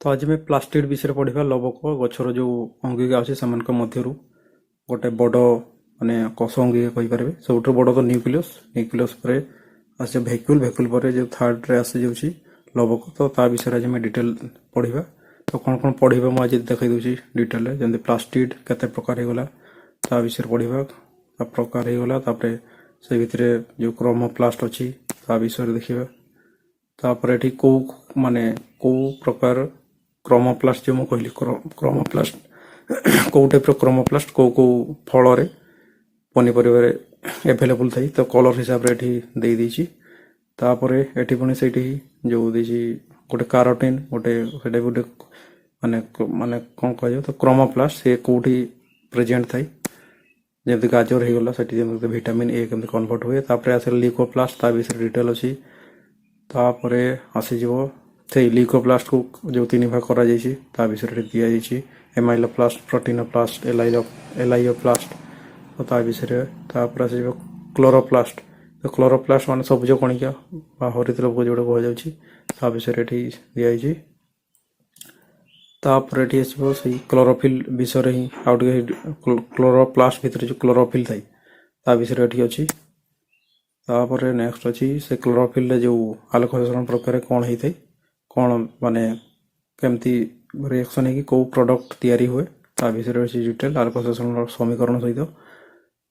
तो आज मैं प्लास्टिड विषय पढ़ा लवक गचर जो अंगिका अच्छे से मध्य गोटे बड़ माने कष अंगिका कहीपर सब बड़ तो न्यूक्लियस न्यूक्लियस पर आसे भैक्यूल भैक्यूल पर जो थर्ड रे आसी जाऊँगी लवक तो ता विषय आज मैं डिटेल पढ़ा तो कौन कौन पढ़ा मुझे देखी दूसरी डिटेल जमी प्लास्टिड केते प्रकार होगला ता विषय पढ़ा प्रकार होगला से भितर जो क्रोमोप्लास्ट अच्छी ता विषय देखा तापर एठी को माने को प्रकार क्रोमोप्लास्ट जो कहली क्रोमोप्लास्ट कौ टाइप क्रोमोप्लास्ट कौ कौ फल पनीपरिया एभेलेबुल थाई तो कलर हिसाब से एठी दे देछि तापर एठी पुणी सेठी जो देछि गोटे कारोटिन गोटे सेटा गोटे माने माने कोन कह तो क्रोमोप्लास्ट से कोठी प्रेजेंट थाई जब गाजर हो गला सेठी जब विटामिन ए केमते कन्वर्ट हुए तापर आसे ल्यूकोप्लास्ट ता विषय डिटेल अछि तापर आसीज से ल्यूकोप्लास्ट को जो तीन भाग करा जाइछि ता विषय दिया जाइछि एमाइलोप्लास्ट प्रोटीनोप्लास्ट एलाइयोप्लास्ट तो ता विषय तापर आसीज क्लोरोप्लास्ट तो क्लोरोप्लास्ट माने सबुज कणिका बा हरित लोक जोड़ा कह जाउछि ता विषय एठी दिया जाइछि तापर एठी आसीबो सही क्लोरोफिल विषय ही आउट क्लोरोप्लास्ट भीतर जो क्लोरोफिल थाई ता विषय एठी अछि तापर नेक्स्ट अच्छी से क्लोरोफिल जो आलोक संश्लेषण प्रक्रिया कौन होता है कौन माने केमती रिएक्शन है कि कौ प्रोडक्ट तैयारी हुए ता विषय अच्छी डिटेल आलोक संश्लेषण समीकरण सहित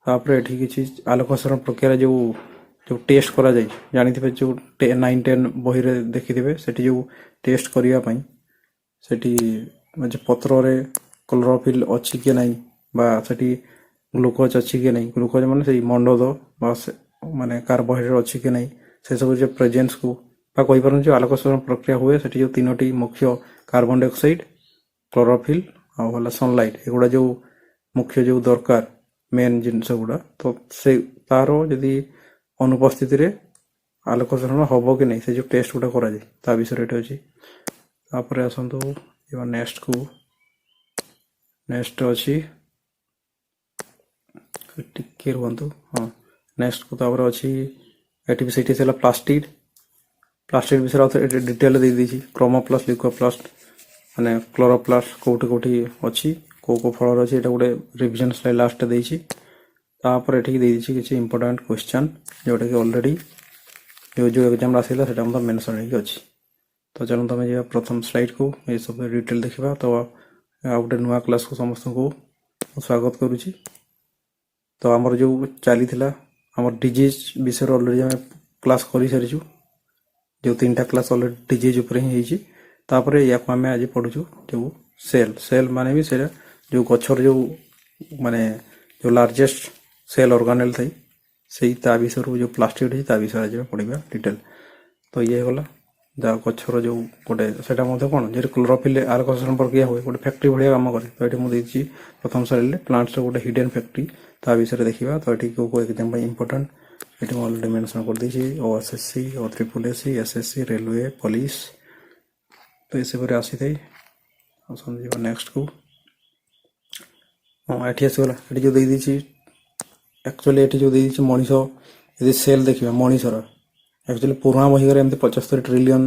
तापर एठी किछि आलोक संश्लेषण प्रक्रिया जो जो टेस्ट करा जाय जानिथिबे जो 9 10 बही रे देखिथिबे सेठी जो टेस्ट करिया पई सेठी जे पत्र रे क्लोरोफिल अछि कि नहीं बा सेठी ग्लूकोज अछि कि नहीं ग्लूकोज माने सेही मंडोद बा माने कार्बोहाइड्रेट अच्छी कि नहीं से सब जो प्रेजेंस को कही पार जो आलोक संश्लेषण प्रक्रिया हुए से जो तीनोटी मुख्य कार्बन डाइऑक्साइड क्लोरोफिल आला सनलाइट एगुड़ा जो मुख्य जो दरकार मेन जिनस गुड़ा तो से तार जदि अनुपस्थिति रे आलोक संश्लेषण हम कि नहीं से जो टेस्ट गुड़ा करा जाए ता विषय ये अच्छी तापर आसतु नेक्स्ट को नेक्स्ट अच्छी टिके रुहतु हाँ नेक्स्ट को तापर अच्छी एटी भी सेठी सेला प्लास्टिड प्लास्टिड विषय डिटेल दे दीची क्रोमोप्लास्ट ल्यूकोप्लास्ट माने क्लोरोप्लास्ट कोठी कोठी अच्छी को फल अच्छी एटा गोटे रिविजन स्लाइड लास्ट देइची तापर एठी दे दीची किछि इंपोर्टेंट क्वेश्चन जोटा कि ऑलरेडी जो एग्जाम आसीला सेटा हम मेंशन हेकी अछि तो चलो तुम जे प्रथम स्लाइड को ये सब डिटेल देखिबा तो आ गोटे नुआ क्लास को समस्त को स्वागत करूची तो हमर जो चली थिला हमर डिजीज विषय ऑलरेडी हम क्लास करि सारिछु जो तीनटा क्लास ऑलरेडी डिजीज ऊपर ही हेछि तापर या को हम आज पढुछु जो सेल सेल माने भी सेरा जो गछर जो माने जो लार्जेस्ट सेल ऑर्गेनेल थाई सेही ता विषय जो प्लास्टिड है ता विषय आज पढिबा डिटेल तो ये होला जा गछर जो गोटे सेटा मध्ये कोन जे क्लोरोफिल आलोक संश्लेषण प्रक्रिया हुए गोटे फैक्ट्री भलिया काम करे तो एठी मु देछि प्रथम साइड प्लांट्स रो गोटे हिडन फैक्ट्री ता विषय देखिबा तो एठी को एग्जाम भाई इंपोर्टेंट एठी ऑलरेडी मेंशन कर देछि OSSC O triple SC SSC railway police तो इसे पर आसी थे समझिबा नेक्स्ट को हां एठी आसी गला एठी जो दे देछि एक्चुअली एठी जो दे देछि मनीष यदि सेल देखिबा मनीषर एक्चुअली पुराना बही एमती 75 ट्रिलियन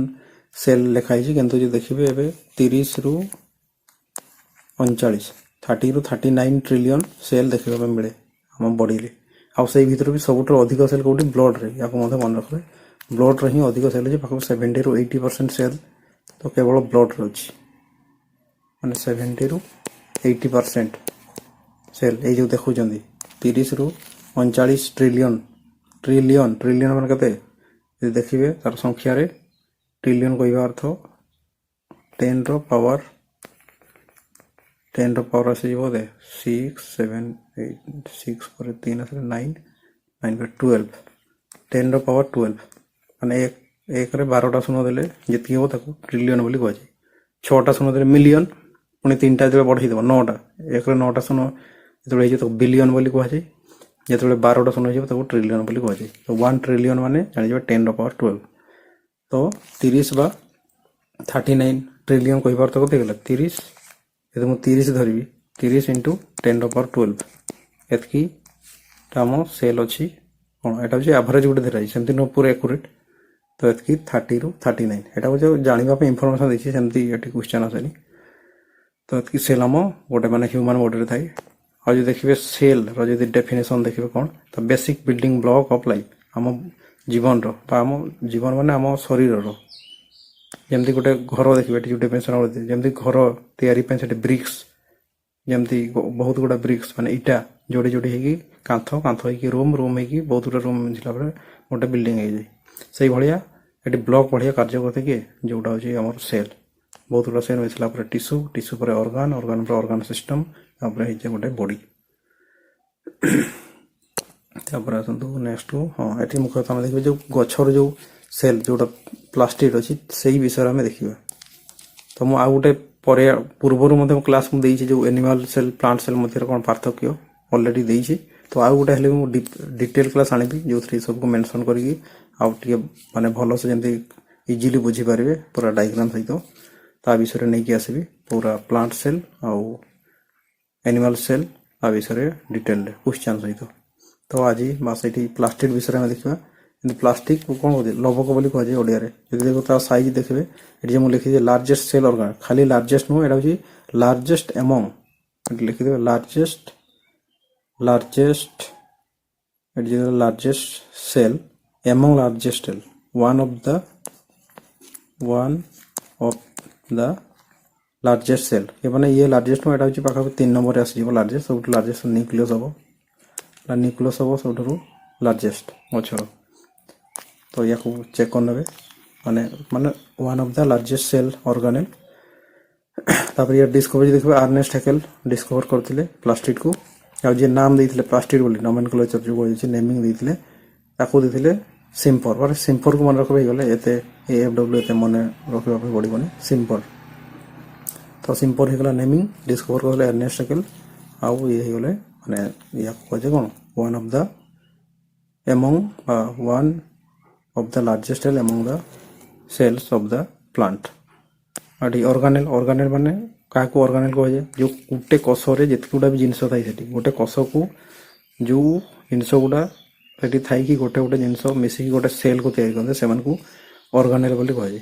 सेल लिखाई किंतु जो देखिए एबे 30 रु 39 30 रु 39 ट्रिलियन सेल देखा मिले हम बॉडी रे आ से भीतर भी सबुठ अधिक सेल कोठी ब्लड रे या को मन रखे ब्लड रे ही अधिक सेल जे पाखो 70 रु 80% सेल तो केवल ब्लड रे अछि माने 70 रु 80% सेल ए जो देखु जंदी 30 रु 39 ट्रिलियन ट्रिलियन ट्रिलियन माने कते देखिए तार संख्या रे ट्रिलियन कहवा अर्थ 10 रो पावर 10 रो पावर आसी बोधे 6 7 8 6 पर 3 आसे 9 9 पर 12 10 रो पावर 12 माने एक रे 12 टा शून्य देले जति हो ताको ट्रिलियन बोली कहै छै 6 टा शून्य देले मिलियन पुनी 3 टा जे बढ़ै देबो 9 टा एक रे 9 टा शून्य जतले हे तो बिलियन बोली कहै छै जतले 12 टा शून्य हो ताको ट्रिलियन बोली कहै छै तो 1 ट्रिलियन माने जानि जे 10 रो पावर 12 तो 30 बा 39 ट्रिलियन कहि बार तो कते गेला 30 यदि मु 30 धरबी 30 into 10 रो पावर 12 एतकी टामो सेल अछि कोन एटा जे एवरेज गुटे धराई सेमति नो पूरा एक्यूरेट ତ ଏତିକି 30 ରୁ 39 ଏଇଟା ହଉଛି ଜାଣିବା ପାଇଁ ଇନଫର୍ମେସନ୍ ଦେଇଛି, ସେମିତି ଏଠି କ୍ୱେଶ୍ଚନ୍ ଆସେନି। ତ ଏତିକି ସେଲ୍ ଆମ ଗୋଟେ ମାନେ ହ୍ୟୁମାନ୍ ବଡିରେ ଥାଏ। ଆଉ ଯଦି ଦେଖିବେ ସେଲ୍ର ଯଦି ଡେଫିନେସନ୍ ଦେଖିବେ କ'ଣ, ତ basic building block of life, ଆମ ଜୀବନର ବା ଆମ ଜୀବନ ମାନେ ଆମ ଶରୀରର। ଯେମିତି ଗୋଟେ ଘର ଦେଖିବେ, ଏଠି ଯେଉଁ ଡେଫିନେସନ୍ ଯେମିତି ଘର ତିଆରି ପାଇଁ ସେଠି ବ୍ରିକ୍ସ, ଯେମିତି ବହୁତ ଗୁଡ଼ା ବ୍ରିକ୍ସ ମାନେ ଇଟା ଯୋଡ଼ି ଯୋଡ଼ି ହେଇକି କାନ୍ଥ ହେଇକି ରୁମ୍ ହେଇକି ବହୁତ ଗୁଡ଼ା ରୁମ୍ ମିଶିଲା ପରେ ଗୋଟେ ବିଲ୍ଡିଂ ହେଇଯାଏ। ସେଇଭଳିଆ ଏଠି ବ୍ଲକ୍ ଭଳିଆ କାର୍ଯ୍ୟ କରିଥାଏ କିଏ, ଯେଉଁଟା ହେଉଛି ଆମର ସେଲ୍। ବହୁତ ଗୁଡ଼ା ସେଲ୍ ମିଶିଲା ପରେ ଟିସ୍ୟୁ ପରେ ଅର୍ଗାନ୍ ପରେ ଅର୍ଗାନ୍ ସିଷ୍ଟମ୍, ତାପରେ ହେଇଛି ଗୋଟେ ବଡି। ତାପରେ ଆସନ୍ତୁ ନେକ୍ସଟକୁ। ହଁ, ଏଠି ମୁଖ୍ୟତଃ ଆମେ ଦେଖିବା ଯେଉଁ ଗଛର ଯେଉଁ ସେଲ୍ ଯେଉଁଟା ପ୍ଲାଷ୍ଟିଡ୍ ଅଛି ସେଇ ବିଷୟରେ ଆମେ ଦେଖିବା। ତ ମୁଁ ଆଉ ଗୋଟେ ପରେ ପୂର୍ବରୁ ମଧ୍ୟ କ୍ଲାସ୍ ମୁଁ ଦେଇଛି ଯେଉଁ ଏନିମାଲ୍ ସେଲ୍ ପ୍ଲାଣ୍ଟ ସେଲ୍ ମଧ୍ୟରେ କ'ଣ ପାର୍ଥକ୍ୟ ଅଲରେଡ଼ି ଦେଇଛି। ତ ଆଉ ଗୋଟେ ହେଲେ ମୁଁ ଡିଟେଲ୍ କ୍ଲାସ୍ ଆଣିବି ଯେଉଁଥିରେ ସବୁକୁ ମେନସନ୍ କରିକି ଆଉ ଟିକେ ମାନେ ଭଲସେ ଯେମିତି ଇଜିଲି ବୁଝିପାରିବେ ପୁରା ଡାଇଗ୍ରାମ୍ ସହିତ ତା ବିଷୟରେ ନେଇକି ଆସିବି, ପୁରା ପ୍ଲାଣ୍ଟ ସେଲ୍ ଆଉ ଏନିମାଲ୍ ସେଲ୍ ତା ବିଷୟରେ ଡିଟେଲ୍ରେ କ୍ୱେଶ୍ଚନ୍ ସହିତ। ତ ଆଜି ବାସ୍ ଏଠି ପ୍ଲାଷ୍ଟିକ୍ ବିଷୟରେ ଆମେ ଦେଖିବା। କିନ୍ତୁ ପ୍ଲାଷ୍ଟିକ୍କୁ କ'ଣ କୁହାଯାଏ, ଲବକ ବୋଲି କୁହାଯାଏ ଓଡ଼ିଆରେ। ଯଦି ଦେଖିବ ତା ସାଇଜ୍ ଦେଖିବେ, ଏଠି ମୁଁ ଲିଖିଛି ଲାର୍ଜେଷ୍ଟ ସେଲ୍ ଅର୍ଗାନ୍, ଖାଲି ଲାର୍ଜେଷ୍ଟ ନୁହଁ, ଏଇଟା ହେଉଛି ଲାର୍ଜେଷ୍ଟ ଏମଙ୍ଗ, ଏଠି ଲିଖିଦେବେ ଲାର୍ଜେଷ୍ଟ ଏଠି ଯଦି largest cell among largest cell, one of the largest cell, ମାନେ ଇଏ ଲାର୍ଜେଷ୍ଟ ନୁହଁ, ଏଇଟା ହେଉଛି ପାଖାପାଖି 3 ନମ୍ବରରେ ଆସିଯିବ ଲାର୍ଜେଷ୍ଟ। ସବୁଠୁ ଲାର୍ଜେଷ୍ଟ ନ୍ୟୁକ୍ଲିୟସ୍ ହେବ, ସବୁଠାରୁ ଲାର୍ଜେଷ୍ଟ ଗଛର। ତ ୟାକୁ ଚେକ୍ କରିନେବେ, ମାନେ one of the largest cell organelle. ତାପରେ ୟାର ଡିସ୍କଭରି ଦେଖିବେ ଆର୍ନେଷ୍ଟ ହେକେଲ୍ ଡିସ୍କଭର କରିଥିଲେ ପ୍ଲାଷ୍ଟିଡ୍କୁ। ଆଉ ଯିଏ ନାମ ଦେଇଥିଲେ ପ୍ଲାଷ୍ଟିଡ୍ ବୋଲି ନମେନକ୍ଲେଚର ଯେଉଁ କହିଛି ନେମିଂ ଦେଇଥିଲେ, ତାକୁ ଦେଇଥିଲେ ସିମ୍ପର। ମାନେ ସିମ୍ପରକୁ ମନେ ରଖିବା ହେଇଗଲେ ଏତେ AFW ଏତେ ମନେ ରଖିବା ପାଇଁ ପଡ଼ିବନି, ସିମ୍ପର। ତ ସିମ୍ପର ହେଇଗଲା ନେମିଂ, ଡିସ୍କଭର କରିଥିଲେ ଆର୍ନେଷ୍ଟ ହେକେଲ୍। ଆଉ ଇଏ ହେଇଗଲେ ମାନେ ୟାକୁ କୁହାଯାଏ କ'ଣ, one of the largest cell among the cells of the plant. ଏଠି ଅର୍ଗାନେଲ୍ ମାନେ କାହାକୁ ଅର୍ଗାନେଲ୍ କୁହାଯାଏ, ଯେଉଁ ଗୋଟେ କୋଷରେ ଯେତିକି ଗୁଡ଼ା ବି ଜିନିଷ ଥାଏ ସେଠି, ଗୋଟେ କୋଷକୁ ଯେଉଁ ଜିନିଷ ଗୁଡ଼ା ସେଠି ଥାଇକି ଗୋଟେ ଜିନିଷ ମିଶିକି ଗୋଟେ ସେଲ୍କୁ ତିଆରି କରନ୍ତି, ସେମାନଙ୍କୁ ଅର୍ଗାନେଲ୍ ବୋଲି କୁହାଯାଏ।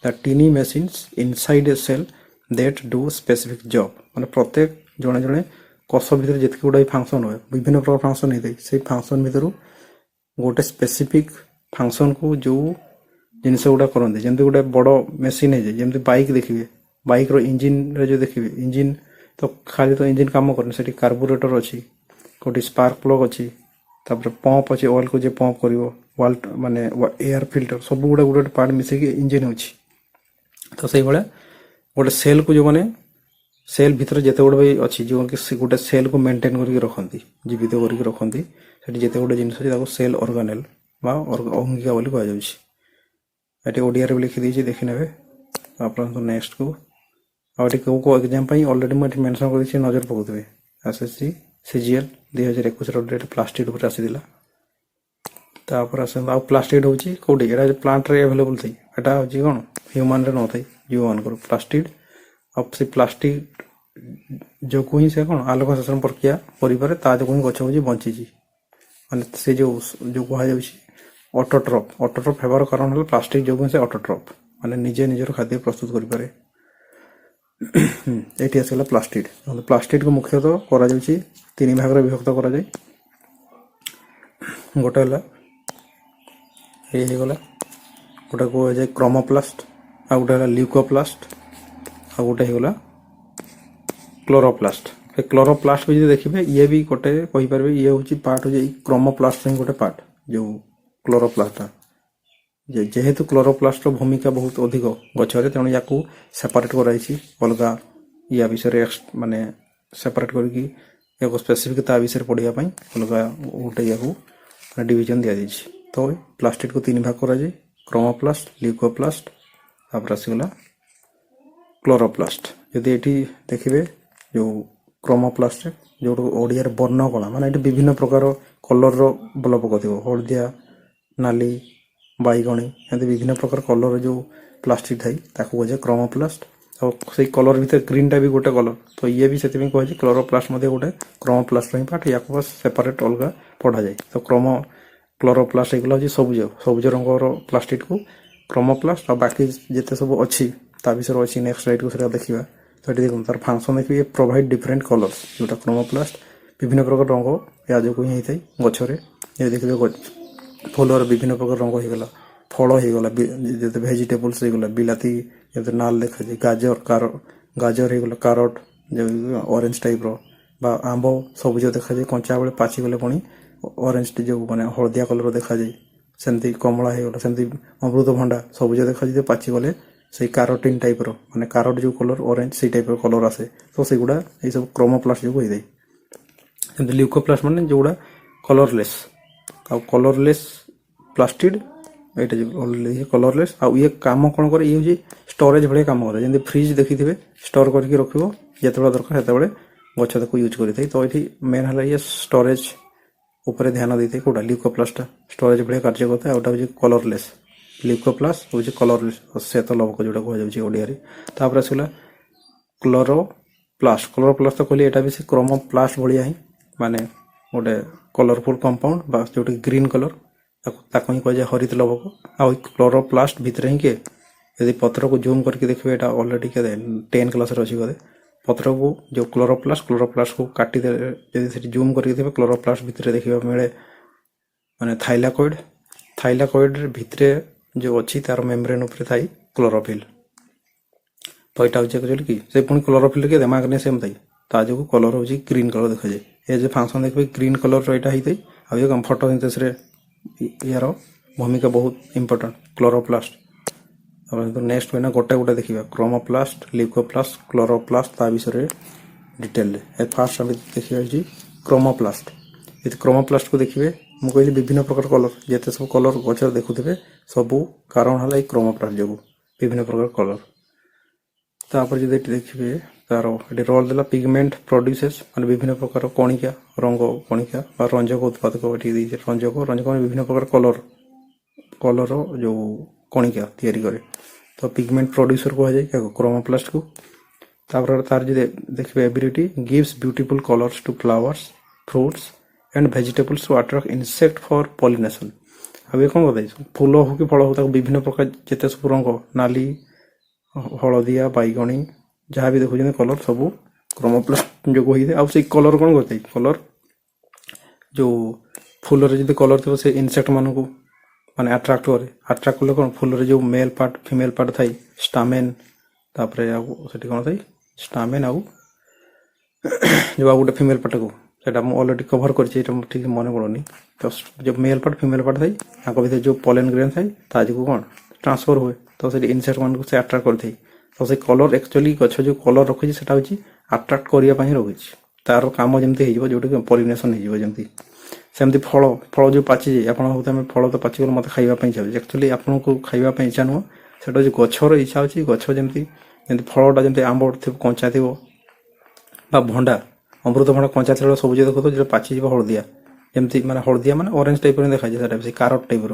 The tiny machines inside a cell that do specific job, ମାନେ ପ୍ରତ୍ୟେକ ଜଣେ କୋଷ ଭିତରେ ଯେତିକି ଗୁଡ଼ା ଫଙ୍କସନ୍ ହୁଏ, ବିଭିନ୍ନ ପ୍ରକାର ଫଙ୍କସନ୍ ହେଇଥାଏ, ସେଇ ଫଙ୍କସନ୍ ଭିତରୁ ଗୋଟେ ସ୍ପେସିଫିକ୍ ଫଙ୍କସନ୍କୁ ଯେଉଁ ଜିନିଷ ଗୁଡ଼ା କରନ୍ତି, ଯେମିତି ଗୋଟେ ବଡ଼ ମେସିନ୍ ହେଇଯାଏ, ଯେମିତି ବାଇକ୍ ଦେଖିବେ, ବାଇକ୍ର ଇଞ୍ଜିନ୍ରେ ଯେଉଁ ଦେଖିବେ, ଇଞ୍ଜିନ୍ ତ ଖାଲି ତ ଇଞ୍ଜିନ୍ କାମ କରେନି, ସେଠି କାର୍ବୁରେଟର୍ ଅଛି, କେଉଁଠି ସ୍ପାର୍କ ପ୍ଲଗ୍ ଅଛି, ତାପରେ ପମ୍ପ ଅଛି, ଅଏଲ୍କୁ ଯିଏ ପମ୍ପ କରିବ, ମାନେ ଏୟାର ଫିଲ୍ଟର, ସବୁ ଗୁଡ଼ା ଗୋଟେ ପାର୍ଟ ମିଶିକି ଇଞ୍ଜିନ୍ ଅଛି। ତ ସେଇଭଳିଆ ଗୋଟେ ସେଲ୍କୁ ଯେଉଁମାନେ ସେଲ୍ ଭିତରେ ଯେତେ ଗୁଡ଼ା ବି ଅଛି, ଯେଉଁକି ଗୋଟେ ସେଲ୍କୁ ମେଣ୍ଟେନ୍ କରିକି ରଖନ୍ତି, ଜୀବିତ କରିକି ରଖନ୍ତି, ସେଠି ଯେତେ ଗୁଡ଼ା ଜିନିଷ ଅଛି ତାକୁ ସେଲ୍ ଅର୍ଗାନେଲ୍ ବା ଅଙ୍ଗିକା ବୋଲି କୁହାଯାଉଛି। ଏଠି ଓଡ଼ିଆରେ ବି ଲିଖିଦେଇଛି, ଦେଖିନେବେ। ଆପଣ ନେକ୍ସଟକୁ ଆଉ ଏଠି କେଉଁ ଏକ୍ଜାମ୍ ପାଇଁ ଅଲରେଡ଼ି ମୁଁ ଏଠି ମେନସନ୍ କରିଦେଇଛି, ନଜର ପକାଉଥିବେ। SSC CGL 2021ର ଡେଟ୍ ପ୍ଲାଷ୍ଟିଡ୍ ଉପରେ ଆସିଥିଲା। ତାପରେ ଆସନ୍ତୁ, ଆଉ ପ୍ଲାଷ୍ଟିଡ୍ ହେଉଛି କେଉଁଠି, ଏଇଟା ହେଉଛି ପ୍ଲାଣ୍ଟରେ ଆଭେଲେବୁଲ୍ ଥାଏ, ଏଇଟା ହେଉଛି କ'ଣ ହ୍ୟୁମାନ୍ରେ ନଥାଏ, ଜୀବମାନଙ୍କର ପ୍ଲାଷ୍ଟିଡ୍। ଆଉ ସେ ପ୍ଲାଷ୍ଟିକ୍ ଯୋଗୁଁ ହିଁ ସେ କ'ଣ ଆଲୋକ ଶୋଷଣ ପ୍ରକ୍ରିୟା କରିପାରେ, ତା ଯୋଗୁଁ ହିଁ ଗଛ ହେଉଛି ବଞ୍ଚିଛି। ମାନେ ସେ ଯେଉଁ କୁହାଯାଉଛି ଅଟୋଟ୍ରପ୍ ହେବାର କାରଣ ହେଲା ପ୍ଲାଷ୍ଟିକ୍ ଯୋଗୁଁ ସେ ଅଟୋଟ୍ରପ୍, ମାନେ ନିଜେ ନିଜର ଖାଦ୍ୟ ପ୍ରସ୍ତୁତ କରିପାରେ। ଏଠି ଆସିଗଲା ପ୍ଲାଷ୍ଟିଡ୍। ପ୍ଲାଷ୍ଟିଡ୍କୁ ମୁଖ୍ୟତଃ କରାଯାଉଛି 3 ଭାଗରେ ବିଭକ୍ତ କରାଯାଏ। ଗୋଟେ ହେଲା ହେଇଗଲା, ଗୋଟେ କୁହାଯାଏ କ୍ରୋମୋପ୍ଲାଷ୍ଟ, ଆଉ ଗୋଟେ ହେଲା ଲ୍ୟୁକୋପ୍ଲାଷ୍ଟ, ଆଉ ଗୋଟେ ହେଇଗଲା କ୍ଲୋରୋପ୍ଲାଷ୍ଟ। ଏ କ୍ଲୋରୋପ୍ଲାଷ୍ଟ ବି ଯଦି ଦେଖିବେ, ଇଏ ବି ଗୋଟେ କହିପାରିବେ, ଇଏ ହେଉଛି ପାର୍ଟ ହେଉଛି ଏଇ କ୍ରୋମୋପ୍ଲାଷ୍ଟ ହିଁ ଗୋଟେ ପାର୍ଟ, ଯେଉଁ କ୍ଲୋରୋପ୍ଲାଷ୍ଟଟା। ଯେହେତୁ କ୍ଲୋରୋପ୍ଲାଷ୍ଟର ଭୂମିକା ବହୁତ ଅଧିକ ଗଛରେ, ତେଣୁ ୟାକୁ ସେପାରେଟ୍ କରାଯାଇଛି ଅଲଗା ୟା ବିଷୟରେ, ମାନେ ସେପାରେଟ୍ କରିକି ୟାକୁ ସ୍ପେସିଫିକ୍ ତା ବିଷୟରେ ପଢ଼ିବା ପାଇଁ ଅଲଗା ଗୋଟେ ୟାକୁ ଡିଭିଜନ୍ ଦିଆଯାଇଛି। ତ ପ୍ଲାଷ୍ଟିକ୍କୁ 3 ଭାଗ କରାଯାଏ, କ୍ରୋମୋପ୍ଲାଷ୍ଟ, ଲ୍ୟୁକୋପ୍ଲାଷ୍ଟ, ତାପରେ ଆସିଗଲା କ୍ଲୋରୋପ୍ଲାଷ୍ଟ। ଯଦି ଏଠି ଦେଖିବେ ଯେଉଁ କ୍ରୋମୋପ୍ଲାଷ୍ଟରେ ଯେଉଁଟା ଓଡ଼ିଆରେ ବର୍ଣ୍ଣକଳା, ମାନେ ଏଠି ବିଭିନ୍ନ ପ୍ରକାର କଲର୍ର ବଲପକ ଥିବ, ହଳଦିଆ, ନାଲି, ବାଇଗଣୀ, ଏମିତି ବିଭିନ୍ନ ପ୍ରକାର କଲର୍ର ଯେଉଁ ପ୍ଲାଷ୍ଟିକ୍ ଥାଏ ତାକୁ କୁହାଯାଏ କ୍ରୋମୋପ୍ଲାଷ୍ଟ। ଆଉ ସେଇ କଲର୍ ଭିତରେ ଗ୍ରୀନ୍ଟା ବି ଗୋଟେ କଲର୍, ତ ଇଏ ବି ସେଥିପାଇଁ କୁହାଯାଏ କ୍ଲୋରୋପ୍ଲାଷ୍ଟ ମଧ୍ୟ ଗୋଟେ କ୍ରୋମୋପ୍ଲାଷ୍ଟର ହିଁ ପାର୍ଟ, ୟାକୁ ସେପାରେଟ୍ ଅଲଗା ପଢ଼ାଯାଏ। ତ କ୍ଲୋରୋପ୍ଲାଷ୍ଟ ଏଗୁলো ହେଉଛି ସବୁଜ ସବୁଜ ରଙ୍ଗର ପ୍ଲାଷ୍ଟିକକୁ କ୍ରୋମୋପ୍ଲାଷ୍ଟ ଆଉ ବାକି ଯେତେ ସବୁ ଅଛି ତା ବିଷୟରେ ଅଛି ନେକ୍ସଟ ସ୍ଲାଇଡକୁ ସେଟା ଦେଖିବା। ତ ଏଠି ଦେଖନ୍ତୁ ତାର ଫଙ୍କସନ୍ ଦେଖିବେ ପ୍ରୋଭାଇଡ୍ ଡିଫରେଣ୍ଟ କଲର୍ସ ଯେଉଁଟା କ୍ରୋମୋପ୍ଲାଷ୍ଟ ବିଭିନ୍ନ ପ୍ରକାର ରଙ୍ଗ ଏହା ଯୋଗୁଁ ହିଁ ହେଇଥାଏ ଗଛରେ। ଏ ଦେଖିବେ ଫୁଲର ବିଭିନ୍ନ ପ୍ରକାର ରଙ୍ଗ ହେଇଗଲା, ଫଳ ହେଇଗଲା, ଯେତେ ଭେଜିଟେବୁଲ୍ସ ହେଇଗଲା, ବିଲାତି ଯେତେ ନାଲ ଦେଖାଯାଏ, ଗାଜର ହେଇଗଲା, କାରଟ ଯେଉଁ ଅରେଞ୍ଜ ଟାଇପ୍ର ବା ଆମ୍ବ ସବୁଜ ଦେଖାଯାଏ, କଞ୍ଚା ବେଳେ ପାଚିଗଲେ ପୁଣି ଅରେଞ୍ଜ ଯେଉଁ ମାନେ ହଳଦିଆ କଲର ଦେଖାଯାଏ। ସେମିତି କମଳା ହେଇଗଲା, ସେମିତି ଅମୃତଭଣ୍ଡା ସବୁଜ ଦେଖାଯାଏ, ପାଚିଗଲେ ସେଇ କାରୋଟିନ୍ ଟାଇପ୍ର ମାନେ କାରଟ ଯେଉଁ କଲର ଅରେଞ୍ଜ ସେଇ ଟାଇପ୍ର କଲର ଆସେ। ତ ସେଗୁଡ଼ା ଏଇସବୁ କ୍ରୋମୋପ୍ଲାଷ୍ଟ ଯୋଗୁଁ ହେଇଥାଏ। ସେମିତି ଲ୍ୟୁକୋପ୍ଲାଷ୍ଟ ମାନେ ଯେଉଁଗୁଡ଼ା କଲରଲେସ୍ ଆଉ କଲରଲେସ୍ ପ୍ଲାଷ୍ଟିଡ୍ ଏଇଟା ଯେଉଁ କଲରଲେସ୍ ଆଉ ଇଏ କାମ କ'ଣ କରେ, ଇଏ ହେଉଛି ଷ୍ଟୋରେଜ ଭଳିଆ କାମ କରେ। ଯେମିତି ଫ୍ରିଜ୍ ଦେଖିଥିବେ ଷ୍ଟୋର କରିକି ରଖିବ, ଯେତେବେଳେ ଦରକାର ସେତେବେଳେ ଗଛ ତାକୁ ୟୁଜ୍ କରିଥାଏ। ତ ଏଠି ମେନ୍ ହେଲା ଇଏ ଷ୍ଟୋରେଜ ଉପରେ ଧ୍ୟାନ ଦେଇଥାଏ। କେଉଁଟା ଲ୍ୟୁକୋପ୍ଲାଷ୍ଟଟା ଷ୍ଟୋରେଜ ଭଳିଆ କାର୍ଯ୍ୟ କରିଥାଏ, ଆଉ ଏଇଟା ହେଉଛି କଲରଲେସ୍। ଲ୍ୟୁକୋପ୍ଲାଷ୍ଟ ହେଉଛି କଲରଲେସ୍ ଶ୍ଵେତ ଲବକ ଯେଉଁଟା କୁହାଯାଉଛି ଓଡ଼ିଆରେ। ତାପରେ ଆସିଲା କ୍ଲୋରୋପ୍ଲାଷ୍ଟ। କ୍ଲୋରୋପ୍ଲାଷ୍ଟ ତ କହିଲି ଏଇଟା ବି ସେ କ୍ରୋମୋପ୍ଲାଷ୍ଟ ଭଳିଆ ହିଁ, ମାନେ ଗୋଟେ କଲରଫୁଲ୍ କମ୍ପାଉଣ୍ଡ ବା ଯେଉଁଟା ଗ୍ରୀନ୍ କଲର ତାକୁ ହିଁ କୁହାଯାଏ ହରିତ ଲବକ। ଆଉ କ୍ଲୋରୋପ୍ଲାଷ୍ଟ ଭିତରେ ହିଁ କିଏ ଯଦି ପତ୍ରକୁ ଜୁମ୍ କରିକି ଦେଖିବେ, ଏଇଟା ଅଲରେଡି କେତେ 10 କ୍ଲାସରେ ଅଛି ବୋଧେ। ପତ୍ରକୁ ଯେଉଁ କ୍ଲୋରୋପ୍ଲାଷ୍ଟକୁ କାଟିଦେଲେ ଯଦି ସେଠି ଜୁମ୍ କରିକି ଥିବେ, କ୍ଲୋରୋପ୍ଲାଷ୍ଟ ଭିତରେ ଦେଖିବାକୁ ମିଳେ ମାନେ ଥାଇଲାକଏଡ୍ ଭିତରେ ଯେଉଁ ଅଛି ତାର ମେମ୍ବ୍ରେନ୍ ଉପରେ ଥାଏ କ୍ଲୋରୋଫିଲ୍। ତ ଏଇଟା ହେଉଛି ଆକ୍ଚୁଆଲି କି ସେ ପୁଣି କ୍ଲୋରୋଫିଲ୍ କିଏ ମାଗ୍ନେସିୟମ୍ ଥାଏ, ତା ଯୋଗୁଁ କଲର ହେଉଛି ଗ୍ରୀନ୍ କଲର ଦେଖାଯାଏ। ଏ ଯେଉଁ ଫଙ୍କସନ୍ ଦେଖିବେ ଗ୍ରୀନ୍ କଲରର ଏଇଟା ହେଇଥାଏ। ଆଉ ଇଏ ଫଟୋସିନ୍ଥେସିସରେ ইয়ার ভূমিকা বহুত ইম্পর্টান্ট ক্লোরোপ্লাস্ট। তারপরে নেক্সট হয় না গোটে গোটে ଦେଖିବା ক্রোমোপ্লাস্ট, লিউকোপ্লাস্ট, ক্লোরোপ্লাস্ট ତା ବିଷୟରେ ଡିଟେଲରେ। ଫାର୍ଷ୍ଟ ଆମେ ଦେଖିବା ହେଉଛି କ୍ରୋମୋପ୍ଲାଷ୍ଟ। ଯଦି କ୍ରୋମୋପ୍ଲାଷ୍ଟକୁ ଦେଖିବେ, ମୁଁ କହିଲି ବିଭିନ୍ନ ପ୍ରକାର କଲର, ଯେତେ ସବୁ କଲର ଗଛରେ ଦେଖୁଥିବେ ସବୁ କାରଣ ହେଲା ଏଇ କ୍ରୋମୋପ୍ଲାଷ୍ଟ ଯୋଗୁଁ ବିଭିନ୍ନ ପ୍ରକାର କଲର। ତାପରେ ଯଦି ଏଠି ଦେଖିବେ ତାର ଏଠି ରୋଲ୍ ଦେଲା ପିଗମେଣ୍ଟ ପ୍ରଡ୍ୟୁସେସ୍ ମାନେ ବିଭିନ୍ନ ପ୍ରକାର କଣିକା ରଙ୍ଗ କଣିକା ବା ରଞ୍ଜକ ଉତ୍ପାଦକ ଏଠି ଦେଇଛି। ରଞ୍ଜକ ମାନେ ବିଭିନ୍ନ ପ୍ରକାର କଲର ଯେଉଁ କଣିକା ତିଆରି କରେ। ତ ପିଗମେଣ୍ଟ ପ୍ରଡ୍ୟୁସର କୁହାଯାଏ କ୍ରୋମୋପ୍ଲାଷ୍ଟକୁ। ତାପରେ ତାର ଯଦି ଦେଖିବେ ability gives beautiful colours to flowers, fruits and vegetables to attract insect for pollination. ଆଉ ଏ କ'ଣ କଥା ଫୁଲ ହଉ କି ଫଳ ହଉ ତାକୁ ବିଭିନ୍ନ ପ୍ରକାର ଯେତେ ସବୁ ରଙ୍ଗ ନାଲି, ହଳଦିଆ, ବାଇଗଣୀ ଯାହା ବି ଦେଖୁଛନ୍ତି କଲର ସବୁ କ୍ରୋମୋପ୍ଲାଷ୍ଟ ଯୋଗୁଁ ହେଇଥାଏ। ଆଉ ସେଇ କଲର କ'ଣ କରିଥାଏ, କଲର ଯେଉଁ ଫୁଲରେ ଯଦି କଲର ଥିବ ସେ ଇନସେକ୍ଟ ମାନଙ୍କୁ ମାନେ ଆଟ୍ରାକ୍ଟ କରେ। ଆଟ୍ରାକ୍ଟ କଲେ କ'ଣ ଫୁଲରେ ଯେଉଁ ମେଲ୍ ପାର୍ଟ ଫିମେଲ୍ ପାର୍ଟ ଥାଏ ଷ୍ଟାମେନ୍, ତାପରେ ଆଉ ସେଠି କ'ଣ ଥାଏ ଷ୍ଟାମେନ୍ ଆଉ ଯେଉଁ ଆଉ ଗୋଟେ ଫିମେଲ୍ ପାର୍ଟକୁ ସେଇଟା ମୁଁ ଅଲରେଡ଼ି କଭର୍ କରିଛି, ଏଇଟା ମୁଁ ଠିକ୍ ମନେ ପଡ଼ୁନି। ତ ଯେଉଁ ମେଲ୍ ପାର୍ଟ ଫିମେଲ୍ ପାର୍ଟ ଥାଏ ତାଙ୍କ ଭିତରେ ଯେଉଁ ପଲେନ୍ ଗ୍ରେନ୍ ଥାଏ ତା ଯୋଗୁଁ କ'ଣ ଟ୍ରାନ୍ସଫର ହୁଏ। ତ ସେଠି ଇନସେକ୍ଟ ମାନଙ୍କୁ ସେ ଆଟ୍ରାକ୍ଟ କରିଥାଏ। ତ ସେ କଲର ଆକ୍ଚୁଆଲି ଗଛ ଯେଉଁ କଲର ରଖିଛି ସେଟା ହେଉଛି ଆଟ୍ରାକ୍ଟ କରିବା ପାଇଁ ହିଁ ରଖିଛି। ତାର କାମ ଯେମିତି ହେଇଯିବ ଯେଉଁଟାକି ପଲିନେସନ୍ ହେଇଯିବ ଯେମିତି। ସେମିତି ଫଳ ଯେଉଁ ପାଚିଯାଏ, ଆପଣ ହଉ ଆମେ ଫଳ ତ ପାଚିଗଲେ ମୋତେ ଖାଇବା ପାଇଁ ଇଚ୍ଛା ହେଉଛି, ଆକ୍ଚୁଆଲି ଆପଣଙ୍କୁ ଖାଇବା ପାଇଁ ଇଚ୍ଛା ନୁହଁ, ସେଟା ହେଉଛି ଗଛର ଇଚ୍ଛା ହେଉଛି। ଗଛ ଯେମିତି ଫଳଟା ଯେମିତି ଆମ୍ବ ଥିବ କଞ୍ଚା ଥିବ ବା ଭଣ୍ଡା ଅମୃତଭଣ୍ଡା କଞ୍ଚା ଥିବ ସବୁଜ ଦେଖୁଥିବ, ଯେଟା ପାଚିଯିବ ହଳଦିଆ, ଯେମିତି ମାନେ ହଳଦିଆ ମାନେ ଅରେଞ୍ଜ ଟାଇପ୍ର ଦେଖାଯାଏ, ସେଟା ସେ କାରଟ ଟାଇପ୍ର।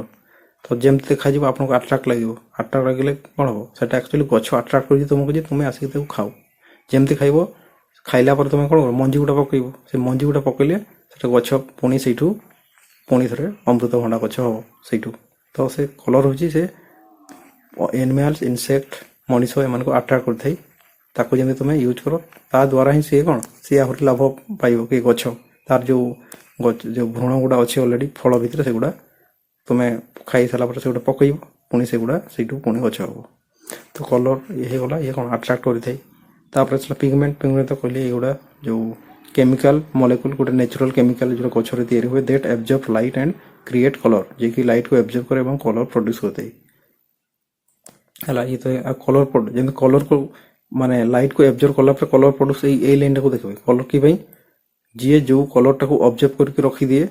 ତ ଯେମିତି ଦେଖାଯିବ ଆପଣଙ୍କୁ ଆଟ୍ରାକ୍ଟ ଲାଗିବ। ଆଟ୍ରାକ୍ଟ ଲାଗିଲେ କ'ଣ ହେବ, ସେଟା ଆକ୍ଚୁଆଲି ଗଛ ଆଟ୍ରାକ୍ଟ କରୁଛି ତୁମକୁ ଯେ ତୁମେ ଆସିକି ତାକୁ ଖାଅ। ଯେମିତି ଖାଇବ, ଖାଇଲା ପରେ ତୁମେ କ'ଣ କର ମଞ୍ଜି ଗୁଡ଼ା ପକାଇବ, ସେ ମଞ୍ଜି ଗୁଡ଼ା ପକାଇଲେ ସେଟା ଗଛ ପୁଣି ସେଇଠୁ ପୁଣି ଥରେ ଅମୃତଭଣ୍ଡା ଗଛ ହେବ ସେଇଠୁ। ତ ସେ କଲର ହେଉଛି ସେ ଏନିମାଲ୍ସ, ଇନସେକ୍ଟ, ମଣିଷ ଏମାନଙ୍କୁ ଆଟ୍ରାକ୍ଟ କରିଥାଏ। ତାକୁ ଯେମିତି ତୁମେ ୟୁଜ୍ କର ତା ଦ୍ୱାରା ହିଁ ସିଏ କ'ଣ ସିଏ ଆହୁରି ଲାଭ ପାଇବ କି ଗଛ। ତାର ଯେଉଁ ଭ୍ରୂଣ ଗୁଡ଼ା ଅଛି ଅଲରେଡ଼ି ଫଳ ଭିତରେ ସେଗୁଡ଼ା ତୁମେ ଖାଇସାରିଲା ପରେ ସେଗୁଡ଼ା ପକାଇବ, ପୁଣି ସେଗୁଡ଼ା ସେଇଠୁ ପୁଣି ଗଛ ହେବ। ତ କଲର ଇଏ ହେଇଗଲା, ଇଏ କ'ଣ ଆଟ୍ରାକ୍ଟ କରିଥାଏ। ତାପରେ ଆସିଲା ପିଗମେଣ୍ଟ ତ କହିଲି ଏଗୁଡ଼ା ଯେଉଁ କେମିକାଲ ମଲେକୁଲ ଗୋଟେ ନ୍ୟାଚୁରାଲ କେମିକାଲ ଯେଉଁଟା ଗଛରେ ତିଆରି ହୁଏ, that absorb light and create colour, ଯିଏକି ଲାଇଟ୍କୁ ଆବଜର୍ବ କରେ ଏବଂ କଲର ପ୍ରଡ୍ୟୁସ୍ କରିଥାଏ ହେଲା। ଇଏ ତ କଲର ଯେମିତି କଲରକୁ ମାନେ ଲାଇଟ୍କୁ ଆବଜର୍ବ କଲା ପରେ କଲର ପ୍ରଡ୍ୟୁସ୍ ଏଇ ଲାଇନ୍ଟାକୁ ଦେଖିବେ। କଲର କି ପାଇଁ, ଯିଏ ଯେଉଁ କଲରଟାକୁ ଅବଜର୍ବ କରିକି ରଖିଦିଏ,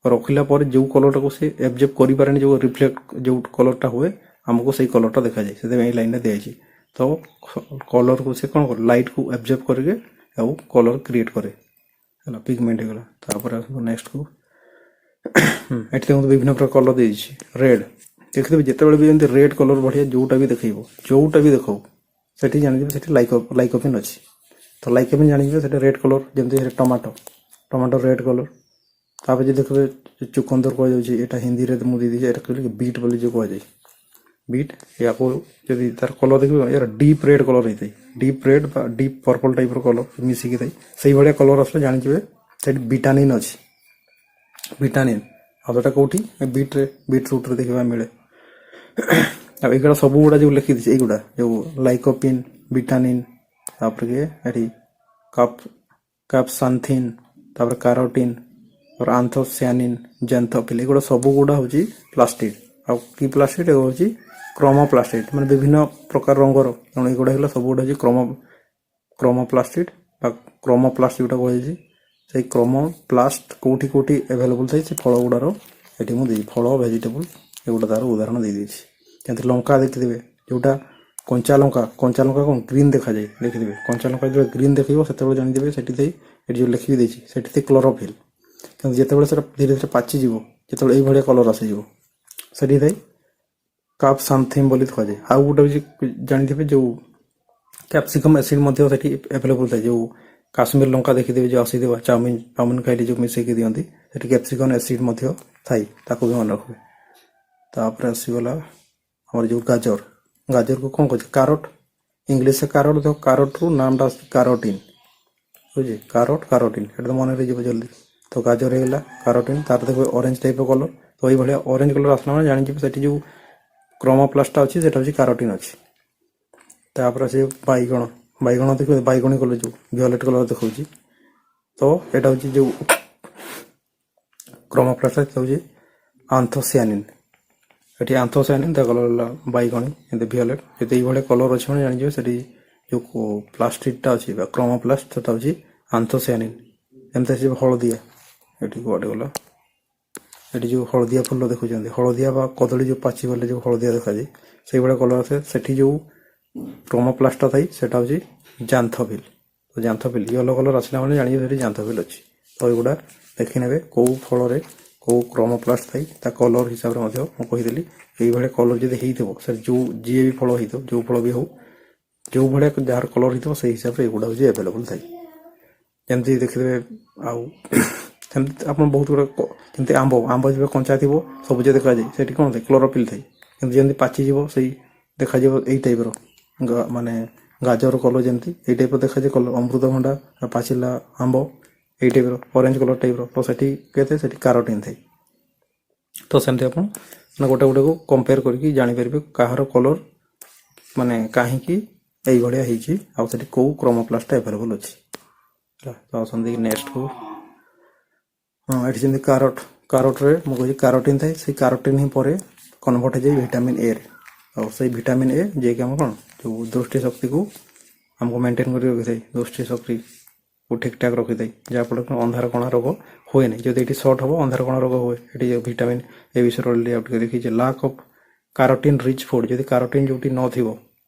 ରଖିଲା ପରେ ଯେଉଁ କଲରଟାକୁ ସେ ଆବଜର୍ବ କରିପାରେନି, ଯେଉଁ ରିଫ୍ଲେକ୍ଟ ଯେଉଁ କଲରଟା ହୁଏ ଆମକୁ ସେଇ କଲରଟା ଦେଖାଯାଏ, ସେଥିପାଇଁ ଏଇ ଲାଇନ୍ଟା ଦିଆଯାଇଛି। ତ କଲରକୁ ସେ କ'ଣ କରେ ଲାଇଟ୍କୁ ଆବଜର୍ବ କରିକି ଆଉ କଲର କ୍ରିଏଟ୍ କରେ ହେଲା, ପିଗମେଣ୍ଟ ହେଇଗଲା। ତାପରେ ଆସିବ ନେକ୍ସଟକୁ ଏଠି ଦେଖନ୍ତୁ ବିଭିନ୍ନ ପ୍ରକାର କଲର ଦେଇଛି। ରେଡ୍ ଦେଖିଦେବେ, ଯେତେବେଳେ ବି ଯେମିତି ରେଡ୍ କଲର ବଢ଼ିଆ ଯେଉଁଟା ବି ଦେଖାଉ ସେଠି ଜାଣିଯିବେ ସେଠି ଲାଇକୋପିନ୍ ଅଛି। ତ ଲାଇକୋପିନ୍ ଜାଣିଯିବେ ସେଠି ରେଡ୍ କଲର, ଯେମିତି ଟମାଟୋ ରେଡ୍ କଲର, ତାପରେ ଯଦି ଦେଖିବେ ଚୁକନ୍ଦର କୁହାଯାଉଛି, ଏଇଟା ହିନ୍ଦୀରେ ମୁଁ ଦେଇଦେଇଛି, ଏଇଟା କହିଲେ ବିଟ୍ ବୋଲି ଯେଉଁ କୁହାଯାଏ ବିଟ୍। ୟାକୁ ଯଦି ତାର କଲର୍ ଦେଖିବେ ଏହାର ଡିପ୍ ରେଡ୍ କଲର୍ ହେଇଥାଏ, ଡିପ୍ ରେଡ୍ ବା ଡିପ୍ ପର୍ପଲ୍ ଟାଇପ୍ର କଲର୍ ମିଶିକି ଥାଏ। ସେଇଭଳିଆ କଲର୍ ଆସିଲେ ଜାଣିଯିବେ ସେଠି ଭିଟାମିନ୍ ଅଛି। ଭିଟାମିନ୍ ଆଉ ସେଟା କେଉଁଠି ବିଟ୍ରେ, ବିଟ୍ ରୁଟ୍ରେ ଦେଖିବା ମିଳେ। ଆଉ ଏଇଗୁଡ଼ା ସବୁଗୁଡ଼ା ଯେଉଁ ଲେଖିଦେଇଛି ଏଇଗୁଡ଼ା ଯେଉଁ ଲାଇକୋପିନ୍, ଭିଟାମିନ୍, ତାପରେ ଏଠି କାପସାନ୍ଥିନ୍, ତାପରେ କାରୋଟିନ୍, ତାପରେ ଆନ୍ଥୋସିଆନିନ୍, ଜେନ୍ଥୋଫିଲ୍, ଏଗୁଡ଼ା ସବୁଗୁଡ଼ା ହେଉଛି ପ୍ଲାଷ୍ଟିଡ୍। ଆଉ କି ପ୍ଲାଷ୍ଟିଡ୍? ଏଗୁଡ଼ା ହେଉଛି କ୍ରୋମୋପ୍ଲାଷ୍ଟିଡ୍, ମାନେ ବିଭିନ୍ନ ପ୍ରକାର ରଙ୍ଗର। ତେଣୁ ଏଗୁଡ଼ା ହେଲା ସବୁଗୁଡ଼ା ହେଉଛି କ୍ରୋମୋପ୍ଲାଷ୍ଟିଡ୍ ବା କ୍ରୋମୋପ୍ଲାଷ୍ଟ ଯେଉଁଟା କୁହାଯାଇଛି। ସେଇ କ୍ରୋମୋପ୍ଲାଷ୍ଟ କେଉଁଠି କେଉଁଠି ଆଭେଲେବୁଲ୍ ଥାଏ ସେ ଫଳ ଗୁଡ଼ାର ଏଠି ମୁଁ ଦେଇଛି, ଫଳ ଭେଜିଟେବୁଲ୍ ଏଗୁଡ଼ା ତାର ଉଦାହରଣ ଦେଇଦେଇଛି। ଯେମିତି ଲଙ୍କା ଦେଖିଥିବେ, ଯେଉଁଟା କଞ୍ଚା ଲଙ୍କା କ'ଣ ଗ୍ରୀନ୍ ଦେଖାଯାଏ, ଦେଖିଥିବେ କଞ୍ଚା ଲଙ୍କା ଯେତେବେଳେ ଗ୍ରୀନ୍ ଦେଖିବ ସେତେବେଳେ ଜାଣିଦେବେ ସେଠି ଥାଇ, ଏଠି ଯେଉଁ ଲେଖିକି ଦେଇଛି ସେଠି ଥାଏ କ୍ଲୋରୋଫିଲ୍। କିନ୍ତୁ ଯେତେବେଳେ ସେଟା ଧୀରେ ଧୀରେ ପାଚିଯିବ, ଯେତେବେଳେ ଏଇଭଳିଆ କଲର୍ ଆସିଯିବ, ସେଠି ଥାଏ କାପସାନ୍ଥିନ୍ ବୋଲି କୁହାଯାଏ। ଆଉ ଗୋଟେ ହେଉଛି ଜାଣିଥିବେ ଯେଉଁ କ୍ୟାପ୍ସିକମ୍ ଏସିଡ୍ ମଧ୍ୟ ସେଠି ଆଭେଲେବୁଲ୍ ଥାଏ। ଯେଉଁ କାଶ୍ମୀର ଲଙ୍କା ଦେଖିଥିବେ ଯେଉଁ ଆସିଥିବ ଚାଉମିନ୍ ଖାଇଲେ ଯେଉଁ ମିଶେଇକି ଦିଅନ୍ତି, ସେଠି କ୍ୟାପ୍ସିକମ୍ ଏସିଡ୍ ମଧ୍ୟ ଥାଏ, ତାକୁ ବି ମନେ ରଖିବେ। ତାପରେ ଆସିଗଲା ଆମର ଯେଉଁ ଗାଜରକୁ କ'ଣ କହୁଛି କାରୋଟ୍, ଇଂଲିଶରେ କାରୋଟ୍, ଦେଖ କାରୋଟ୍ରୁ ନାମଟା ଆସୁଛି କାରୋଟିନ୍, ବୁଝିଲେ କାରୋଟିନ୍, ଏଇଟା ତ ମନେ ରହିଯିବ ଜଲ୍ଦି। ତ ଗାଜର ହେଇଗଲା କାରୋଟିନ୍, ତାର ଦେଖିବେ ଅରେଞ୍ଜ ଟାଇପ୍ର କଲର୍। ତ ଏଇଭଳିଆ ଅରେଞ୍ଜ କଲର୍ ଆସିଲା ମାନେ ଜାଣିଯିବେ ସେଠି ଯେଉଁ କ୍ରୋମୋପ୍ଲାଷ୍ଟଟା ଅଛି ସେଟା ହେଉଛି କାରୋଟିନ୍ ଅଛି। ତାପରେ ସେ ବାଇଗଣ ଦେଖିବେ, ବାଇଗଣୀ କଲର୍ ଯେଉଁ ଭିଓଲେଟ୍ କଲର୍ ଦେଖାଉଛି, ତ ଏଇଟା ହେଉଛି ଯେଉଁ କ୍ରୋମୋପ୍ଲାଷ୍ଟ, ସେଟା ହେଉଛି ଆନ୍ଥୋସିଆନିନ୍। ଏଠି ଆନ୍ଥୋସିଆନିନ୍, ତା କଲର୍ ହେଲା ବାଇଗଣୀ, ଏମିତି ଭିଓଲେଟ୍। ଯଦି ଏଇଭଳିଆ କଲର୍ ଅଛି ମାନେ ଜାଣିଯିବେ ସେଠି ଯେଉଁ ପ୍ଲାଷ୍ଟିଡ୍ଟା ଅଛି ବା କ୍ରୋମୋପ୍ଲାଷ୍ଟ ସେଟା ହେଉଛି ଆନ୍ଥୋସିଆନିନ୍। ଏମିତି ଆସିବ ହଳଦିଆ, ଏଠି କୁଆଡ଼େ ଗଲା, ଏଠି ଯେଉଁ ହଳଦିଆ ଫୁଲ ଦେଖୁଛନ୍ତି, ହଳଦିଆ ବା କଦଳୀ ଯେଉଁ ପାଚି ଗଲେ ଯେଉଁ ହଳଦିଆ ଦେଖାଯାଏ ସେଇଭଳିଆ କଲର୍ ଆସେ, ସେଠି ଯେଉଁ କ୍ରୋମୋପ୍ଲାଷ୍ଟଟା ଥାଏ ସେଟା ହେଉଛି ଜାନ୍ଥୋଫିଲ୍। ତ ଜାନ୍ଥୋଫିଲ୍ ୟେଲୋ କଲର୍ ଆସିଲା ମାନେ ଜାଣିବେ ସେଠି ଜାନ୍ଥୋଫିଲ୍ ଅଛି। ତ ଏଗୁଡ଼ା ଦେଖିନେବେ କେଉଁ ଫଳରେ କେଉଁ କ୍ରୋମୋପ୍ଲାଷ୍ଟ ଥାଏ, ତା କଲର୍ ହିସାବରେ ମଧ୍ୟ ମୁଁ କହିଦେଲି। ଏଇଭଳିଆ କଲର୍ ଯଦି ହେଇଥିବ ସେ ଯିଏ ବି ଫଳ ହେଇଥିବ, ଯେଉଁ ଫଳ ବି ହଉ, ଯେଉଁ ଭଳିଆ ଯାହାର କଲର୍ ହେଇଥିବ ସେଇ ହିସାବରେ ଏଗୁଡ଼ା ହେଉଛି ଆଭେଲେବୁଲ୍ ଥାଏ। ଯେମିତି ଦେଖିଦେବେ, ଆଉ ସେମିତି ଆପଣ ବହୁତ ଗୁଡ଼ାଏ, ଯେମିତି ଆମ୍ବ ଯେବେ କଞ୍ଚା ଥିବ ସବୁଜ ଦେଖାଯାଏ, ସେଠି କ'ଣ ଥାଏ କ୍ଲୋରୋଫିଲ୍ ଥାଏ। କିନ୍ତୁ ଯେମିତି ପାଚିଯିବ ସେଇ ଦେଖାଯିବ ଏଇ ଟାଇପ୍ର, ମାନେ ଗାଜର କଲର୍ ଯେମିତି ଏଇ ଟାଇପ୍ର ଦେଖାଯାଏ କଲର୍, ଅମୃତଭଣ୍ଡା, ପାଚିଲା ଆମ୍ବ ଏଇ ଟାଇପ୍ର ଅରେଞ୍ଜ କଲର୍ ଟାଇପ୍ର, ତ ସେଠି କେତେ ସେଠି କାରୋଟିନ୍ ଥାଏ। ତ ସେମିତି ଆପଣ ମାନେ ଗୋଟେ ଗୋଟେକୁ କମ୍ପେୟାର କରିକି ଜାଣିପାରିବେ କାହାର କଲର୍ ମାନେ କାହିଁକି ଏଇଭଳିଆ ହେଇଛି, ଆଉ ସେଠି କେଉଁ କ୍ରୋମୋପ୍ଲାଷ୍ଟଟା ଆଭେଲେବୁଲ୍ ଅଛି। ତ ଆସନ୍ତି ନେକ୍ସଟକୁ, ଏଠି ଯେମିତି କାରୋଟ୍ରେ ମୁଁ କହୁଛି କାରୋଟିନ୍ ଥାଏ, ସେଇ କାରୋଟିନ୍ ହିଁ ପରେ କନଭର୍ଟ ହେଇଯାଏ ଭିଟାମିନ୍ ଏରେ। ଆଉ ସେଇ ଭିଟାମିନ୍ ଏ ଯିଏକି ଆମ କ'ଣ ଯେଉଁ ଦୃଷ୍ଟି ଶକ୍ତିକୁ ଆମକୁ ମେଣ୍ଟେନ୍ କରି ରଖିଥାଏ, ଦୃଷ୍ଟି ଶକ୍ତିକୁ ଠିକ୍ ଠାକ୍ ରଖିଥାଏ, ଯାହାଫଳରେ ଅନ୍ଧାର କଣା ରୋଗ ହୁଏନି। ଯଦି ଏଠି ସର୍ଟ ହେବ ଅନ୍ଧାର କଣା ରୋଗ ହୁଏ। ଏଠି ଭିଟାମିନ୍ ଏ ବିଷୟରେ ଅଲରେଡ଼ି ଆଉ ଟିକେ ଦେଖିଛି। Lack of carotene rich food, ଯଦି କାରୋଟିନ୍ ଯେଉଁଠି ନଥିବ,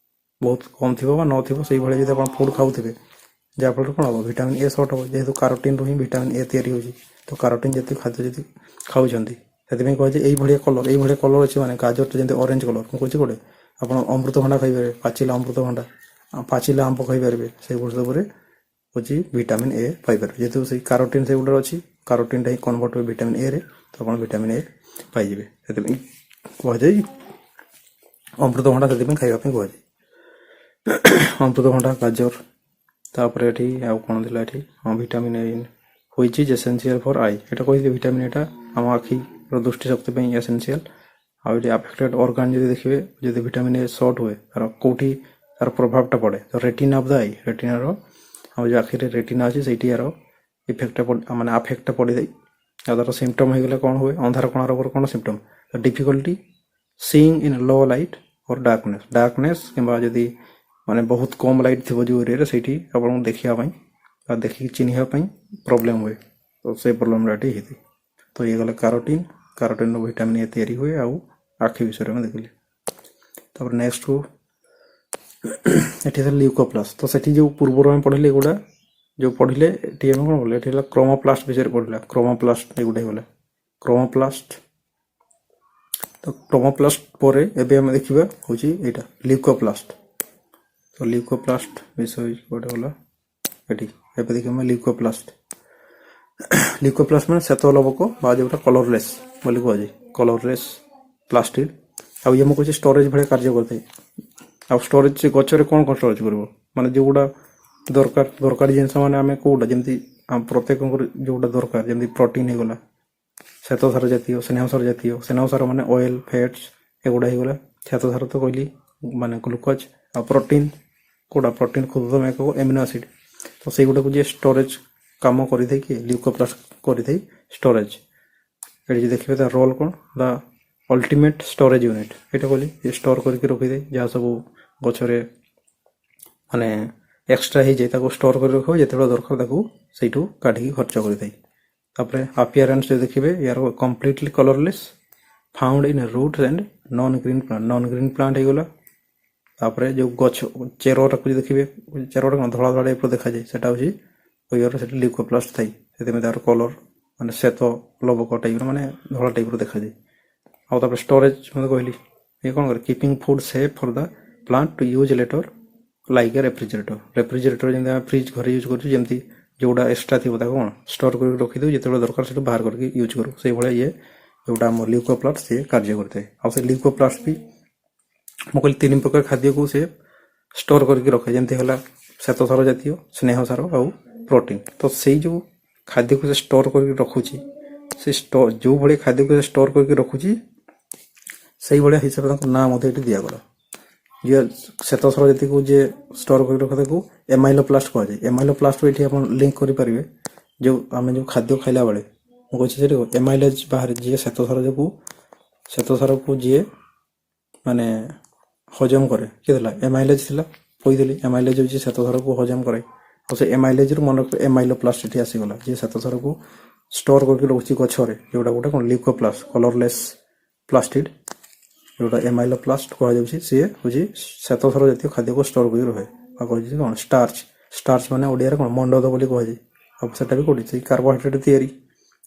ବହୁତ କମ୍ ଥିବ ବା ନଥିବ, ସେଇଭଳିଆ ଯଦି ଆପଣ ଫୁଡ୍ ଖାଉଥିବେ, ଯାହାଫଳରେ କ'ଣ ହେବ ଭିଟାମିନ୍ ଏ ସର୍ଟ ହେବ। ଯେହେତୁ କାରୋଟିନ୍ରୁ ହିଁ ଭିଟାମିନ୍ ଏ ତିଆରି ହେଉଛି, ତ କାରୋଟିନ୍ ଜାତୀୟ ଖାଦ୍ୟ ଯଦି ଖାଉଛନ୍ତି, ସେଥିପାଇଁ କୁହାଯାଏ ଏଇଭଳିଆ କଲର୍ ଅଛି। ମାନେ ଗାଜରଟା ଯେମିତି ଅରେଞ୍ଜ କଲର୍, ମୁଁ କହୁଛି ଗୋଟେ ଆପଣ ଅମୃତଭଣ୍ଡା ଖାଇପାରିବେ, ପାଚିଲା ଅମୃତଭଣ୍ଡା, ପାଚିଲା ଆମ୍ବ ଖାଇପାରିବେ, ସେଇ ସବୁରେ ହେଉଛି ଭିଟାମିନ୍ ଏ ପାଇପାରିବେ। ଯେହେତୁ ସେଇ କାରୋଟିନ୍ ସେଗୁଡ଼ାରେ ଅଛି, କାରୋଟିନ୍ଟା ହିଁ କନଭର୍ଟ ହୁଏ ଭିଟାମିନ୍ ଏରେ, ତ ଆପଣ ଭିଟାମିନ୍ ଏ ପାଇଯିବେ। ସେଥିପାଇଁ କୁହାଯାଏ ଅମୃତଭଣ୍ଡା, ସେଥିପାଇଁ ଖାଇବା ପାଇଁ କୁହାଯାଏ ଅମୃତଭଣ୍ଡା, ଗାଜର। ତାପରେ ଏଠି ଆଉ କ'ଣ ଥିଲା, ଏଠି vitamin A which is essential for I, ଏଇଟା କହିଥିଲି ଭିଟାମିନ୍ ଏଟା ଆମ ଆଖିର ଦୃଷ୍ଟି ଶକ୍ତି ପାଇଁ ଏସେନ୍ସିଆଲ୍। ଆଉ ଏଠି ଆଫେକ୍ଟେଡ୍ ଅର୍ଗାନ୍ ଯଦି ଦେଖିବେ, ଯଦି ଭିଟାମିନ୍ ଏ ସର୍ଟ ହୁଏ, ତାର କେଉଁଠି ତାର ପ୍ରଭାବଟା ପଡ଼େ, ତ ରେଟିନା ଅଫ୍ ଦ ଆଇ, ରେଟିନାର ଆଉ ଯେଉଁ ଆଖିରେ ରେଟିନା ଅଛି ସେଇଠି ଏହାର ଇଫେକ୍ଟଟା ମାନେ ଆଫେକ୍ଟଟା ପଡ଼ିଥାଏ। ଆଉ ତାର ସିମ୍ପଟମ୍ ହେଇଗଲେ କ'ଣ ହୁଏ, ଅନ୍ଧାର କଣା ରୋଗର କ'ଣ symptom, difficulty seeing in low light or darkness, କିମ୍ବା ଯଦି ମାନେ ବହୁତ କମ୍ ଲାଇଟ୍ ଥିବ ଯେଉଁ ଏରିଆରେ, ସେଇଠି ଆପଣଙ୍କୁ ଦେଖିବା ପାଇଁ ବା ଦେଖିକି ଚିହ୍ନିବା ପାଇଁ ପ୍ରୋବ୍ଲେମ୍ ହୁଏ। ତ ସେଇ ପ୍ରୋବ୍ଲେମ୍ଟା ଏଠି ହେଇଥାଏ। ତ ଇଏ ଗଲା କାରୋଟିନ୍ରୁ ଭିଟାମିନ୍ ଏ ତିଆରି ହୁଏ, ଆଉ ଆଖି ବିଷୟରେ ଆମେ ଦେଖିଲେ। ତାପରେ ନେକ୍ସଟକୁ ଏଠି ହେଲା ଲ୍ୟୁକୋପ୍ଲାଷ୍ଟ। ତ ସେଠି ଯେଉଁ ପୂର୍ବରୁ ଆମେ ପଢ଼ିଲେ ଏଗୁଡ଼ା ଯେଉଁ ପଢ଼ିଲେ, ଏଠି ଆମେ କ'ଣ କଲେ, ଏଠି ହେଲା କ୍ରୋମୋପ୍ଲାଷ୍ଟ ବିଷୟରେ ପଢ଼ିଲା। କ୍ରୋମୋପ୍ଲାଷ୍ଟ ଏଗୁଡ଼ା ହେଇଗଲା କ୍ରୋମୋପ୍ଲାଷ୍ଟ। ତ କ୍ରୋମୋପ୍ଲାଷ୍ଟ ପରେ ଏବେ ଆମେ ଦେଖିବା ହେଉଛି ଏଇଟା ଲ୍ୟୁକୋପ୍ଲାଷ୍ଟ। ତ ଲ୍ୟୁକୋପ୍ଲାଷ୍ଟ ବିଷୟ ଗୋଟେ ଗଲା ଏଠି, ଏବେ ଦେଖିବା ଆମେ ଲ୍ୟୁକୋପ୍ଲାଷ୍ଟ। ଲ୍ୟୁକୋପ୍ଲାଷ୍ଟ ମାନେ ଶ୍ଵେତ ଲବକ ବା ଯୋଉଟା କଲରଲେସ୍ ବୋଲି କୁହାଯାଏ, କଲରଲେସ୍ ପ୍ଲାଷ୍ଟିଡ୍। ଆଉ ଇଏ ମୁଁ କହୁଛି ଷ୍ଟୋରେଜ ଭଳିଆ କାର୍ଯ୍ୟ କରିଥାଏ। ଆଉ ଷ୍ଟୋରେଜ ଗଛରେ କ'ଣ କ'ଣ ଷ୍ଟୋରେଜ କରିବ, ମାନେ ଯୋଉଗୁଡ଼ା ଦରକାରୀ ଜିନିଷ, ମାନେ ଆମେ କୋଉଟା ଯେମିତି ପ୍ରତ୍ୟେକଙ୍କର ଯୋଉଟା ଦରକାର, ଯେମିତି ପ୍ରୋଟିନ୍ ହେଇଗଲା, ଶ୍ଵେତସାର ଜାତୀୟ, ସ୍ନେହସାର ଜାତୀୟ, ସ୍ନେହସାର ମାନେ ଅଏଲ ଫ୍ୟାଟ୍ସ, ଏଗୁଡ଼ା ହେଇଗଲା। ଶ୍ଵେତସାର ତ କହିଲି ମାନେ ଗ୍ଲୁକୋଜ। ଆଉ ପ୍ରୋଟିନ୍ କୋଉଟା, ପ୍ରୋଟିନ୍ କ୍ଷୁଦ୍ରତମ ଏକକ ଏମିନୋ ଆସିଡ୍। ତ ସେଇଗୁଡ଼ାକୁ ଯିଏ ଷ୍ଟୋରେଜ କାମ କରିଥାଏ କି ଲ୍ୟୁକୋପ୍ଲାଷ୍ଟ କରିଥାଏ ଷ୍ଟୋରେଜ। ଏଠି ଦେଖିବେ ତା ରୋଲ୍ କ'ଣ, ଦ ଅଲ୍ଟିମେଟ୍ ଷ୍ଟୋରେଜ ୟୁନିଟ୍। ଏଇଟା କହିଲି ଇଏ ଷ୍ଟୋର କରିକି ରଖିଥାଏ ଯାହା ସବୁ ଗଛରେ ମାନେ ଏକ୍ସଟ୍ରା ହେଇଯାଏ, ତାକୁ ଷ୍ଟୋର କରି ରଖିବ, ଯେତେବେଳେ ଦରକାର ତାକୁ ସେଇଠୁ କାଢ଼ିକି ଖର୍ଚ୍ଚ କରିଥାଏ। ତାପରେ ଆପିଆରାନ୍ସ ଦେଖିବେ ୟାର completely colourless, found in roots and non green plant. Non green plant ହେଇଗଲା। ତାପରେ ଯୋଉ ଗଛ ଚେରଟାକୁ ଦେଖିବେ, ଚେରଟା କ'ଣ ଧଳା ଧଳା ଟାଇପ୍ର ଦେଖାଯାଏ, ସେଟା ହେଉଛି କହିବାର ସେଠି ଲ୍ୟୁକୋପ୍ଲାଷ୍ଟ ଥାଏ। ସେଥିପାଇଁ ତାର କଲର ମାନେ ଶ୍ଵେତ ଲବକ ଟାଇପ୍ର, ମାନେ ଧଳା ଟାଇପ୍ର ଦେଖାଯାଏ। ଆଉ ତାପରେ ଷ୍ଟୋରେଜ ମୁଁ କହିଲି ଇଏ କ'ଣ କରେ, keeping food safe for the plant to use later like a refrigerator. Refrigerator ଯେମିତି ଆମେ ଫ୍ରିଜ୍ ଘରେ ୟୁଜ୍ କରୁଛୁ, ଯେମିତି ଯୋଉଟା ଏକ୍ସଟ୍ରା ଥିବ ତାକୁ କ'ଣ ଷ୍ଟୋର କରିକି ରଖିଦେଉ, ଯେତେବେଳେ ଦରକାର ସେଠୁ ବାହାର କରିକି ୟୁଜ୍ କରୁ। ସେଇଭଳିଆ ଇଏ ଯୋଉଟା ଆମ ଲ୍ୟୁକୋପ୍ଲାଷ୍ଟ ସିଏ କାର୍ଯ୍ୟ କରିଥାଏ। ଆଉ ସେ ଲ୍ୟୁକୋପ୍ଲାଷ୍ଟ ବି ମୁଁ କହିଲି 3 ପ୍ରକାର ଖାଦ୍ୟକୁ ସେ ଷ୍ଟୋର କରିକି ରଖେ, ଯେମିତି ହେଲା ଶ୍ଵେତସାର ଜାତୀୟ, ସ୍ନେହସାର ଆଉ ପ୍ରୋଟିନ୍। ତ ସେଇ ଯୋଉ ଖାଦ୍ୟକୁ ସେ ଷ୍ଟୋର କରିକି ରଖୁଛି, ସେ ଯୋଉ ଭଳି ଖାଦ୍ୟକୁ ସେ ଷ୍ଟୋର କରିକି ରଖୁଛି ସେଇଭଳିଆ ହିସାବରେ ତାଙ୍କ ନାଁ ମଧ୍ୟ ଏଠି ଦିଆଗଲା। ଯିଏ ଶ୍ଵେତସାର ଜାତୀୟକୁ ଯିଏ ଷ୍ଟୋର କରି ରଖେ ତାକୁ ଏମାଇଲୋପ୍ଲାଷ୍ଟ କୁହାଯାଏ। ଏମାଇଲୋପ୍ଲାଷ୍ଟ ଏଠି ଆପଣ ଲିଙ୍କ କରିପାରିବେ, ଯୋଉ ଆମେ ଯୋଉ ଖାଦ୍ୟ ଖାଇଲା ବେଳେ ମୁଁ କହୁଛି ସେଠି ଏମାଇଲେଜ ବାହାରେ, ଯିଏ ଶ୍ଵେତସାରକୁ ଯିଏ ମାନେ ହଜମ କରେ, କିଏ ଥିଲା, ଏମାଇଲେଜ ଥିଲା, କହିଥିଲି ଏମାଇଲେଜ ହେଉଛି ଶ୍ଵେତସାରକୁ ହଜମ କରେ। ଆଉ ସେ ଏମାଇଲେଜରୁ ମନେ ଏମାଇଲୋପ୍ଲାଷ୍ଟ ଏଠି ଆସିଗଲା, ଯିଏ ଶ୍ଵେତସାରକୁ ଷ୍ଟୋର କରିକି ରହୁଛି ଗଛରେ, ଯୋଉଟା ଗୋଟେ କ'ଣ ଲ୍ୟୁକୋପ୍ଲାଷ୍ଟ କଲରଲେସ୍ ପ୍ଲାଷ୍ଟିଡ୍, ଯୋଉଟା ଏମାଇଲୋପ୍ଲାଷ୍ଟ କୁହାଯାଉଛି। ସିଏ ହେଉଛି ଶ୍ଵେତସାର ଜାତୀୟ ଖାଦ୍ୟକୁ ଷ୍ଟୋର କରି ରହେ। ଆଉ କହିଛି କ'ଣ ଷ୍ଟାର୍ଚ। ଷ୍ଟାର୍ଚ ମାନେ ଓଡ଼ିଆରେ କ'ଣ ମଣ୍ଡଦ ବୋଲି କୁହାଯାଏ। ଆଉ ସେଟା ବି କୋଉଠି, ସେଇ କାର୍ବୋହାଇଡ୍ରେଟ୍ ତିଆରି।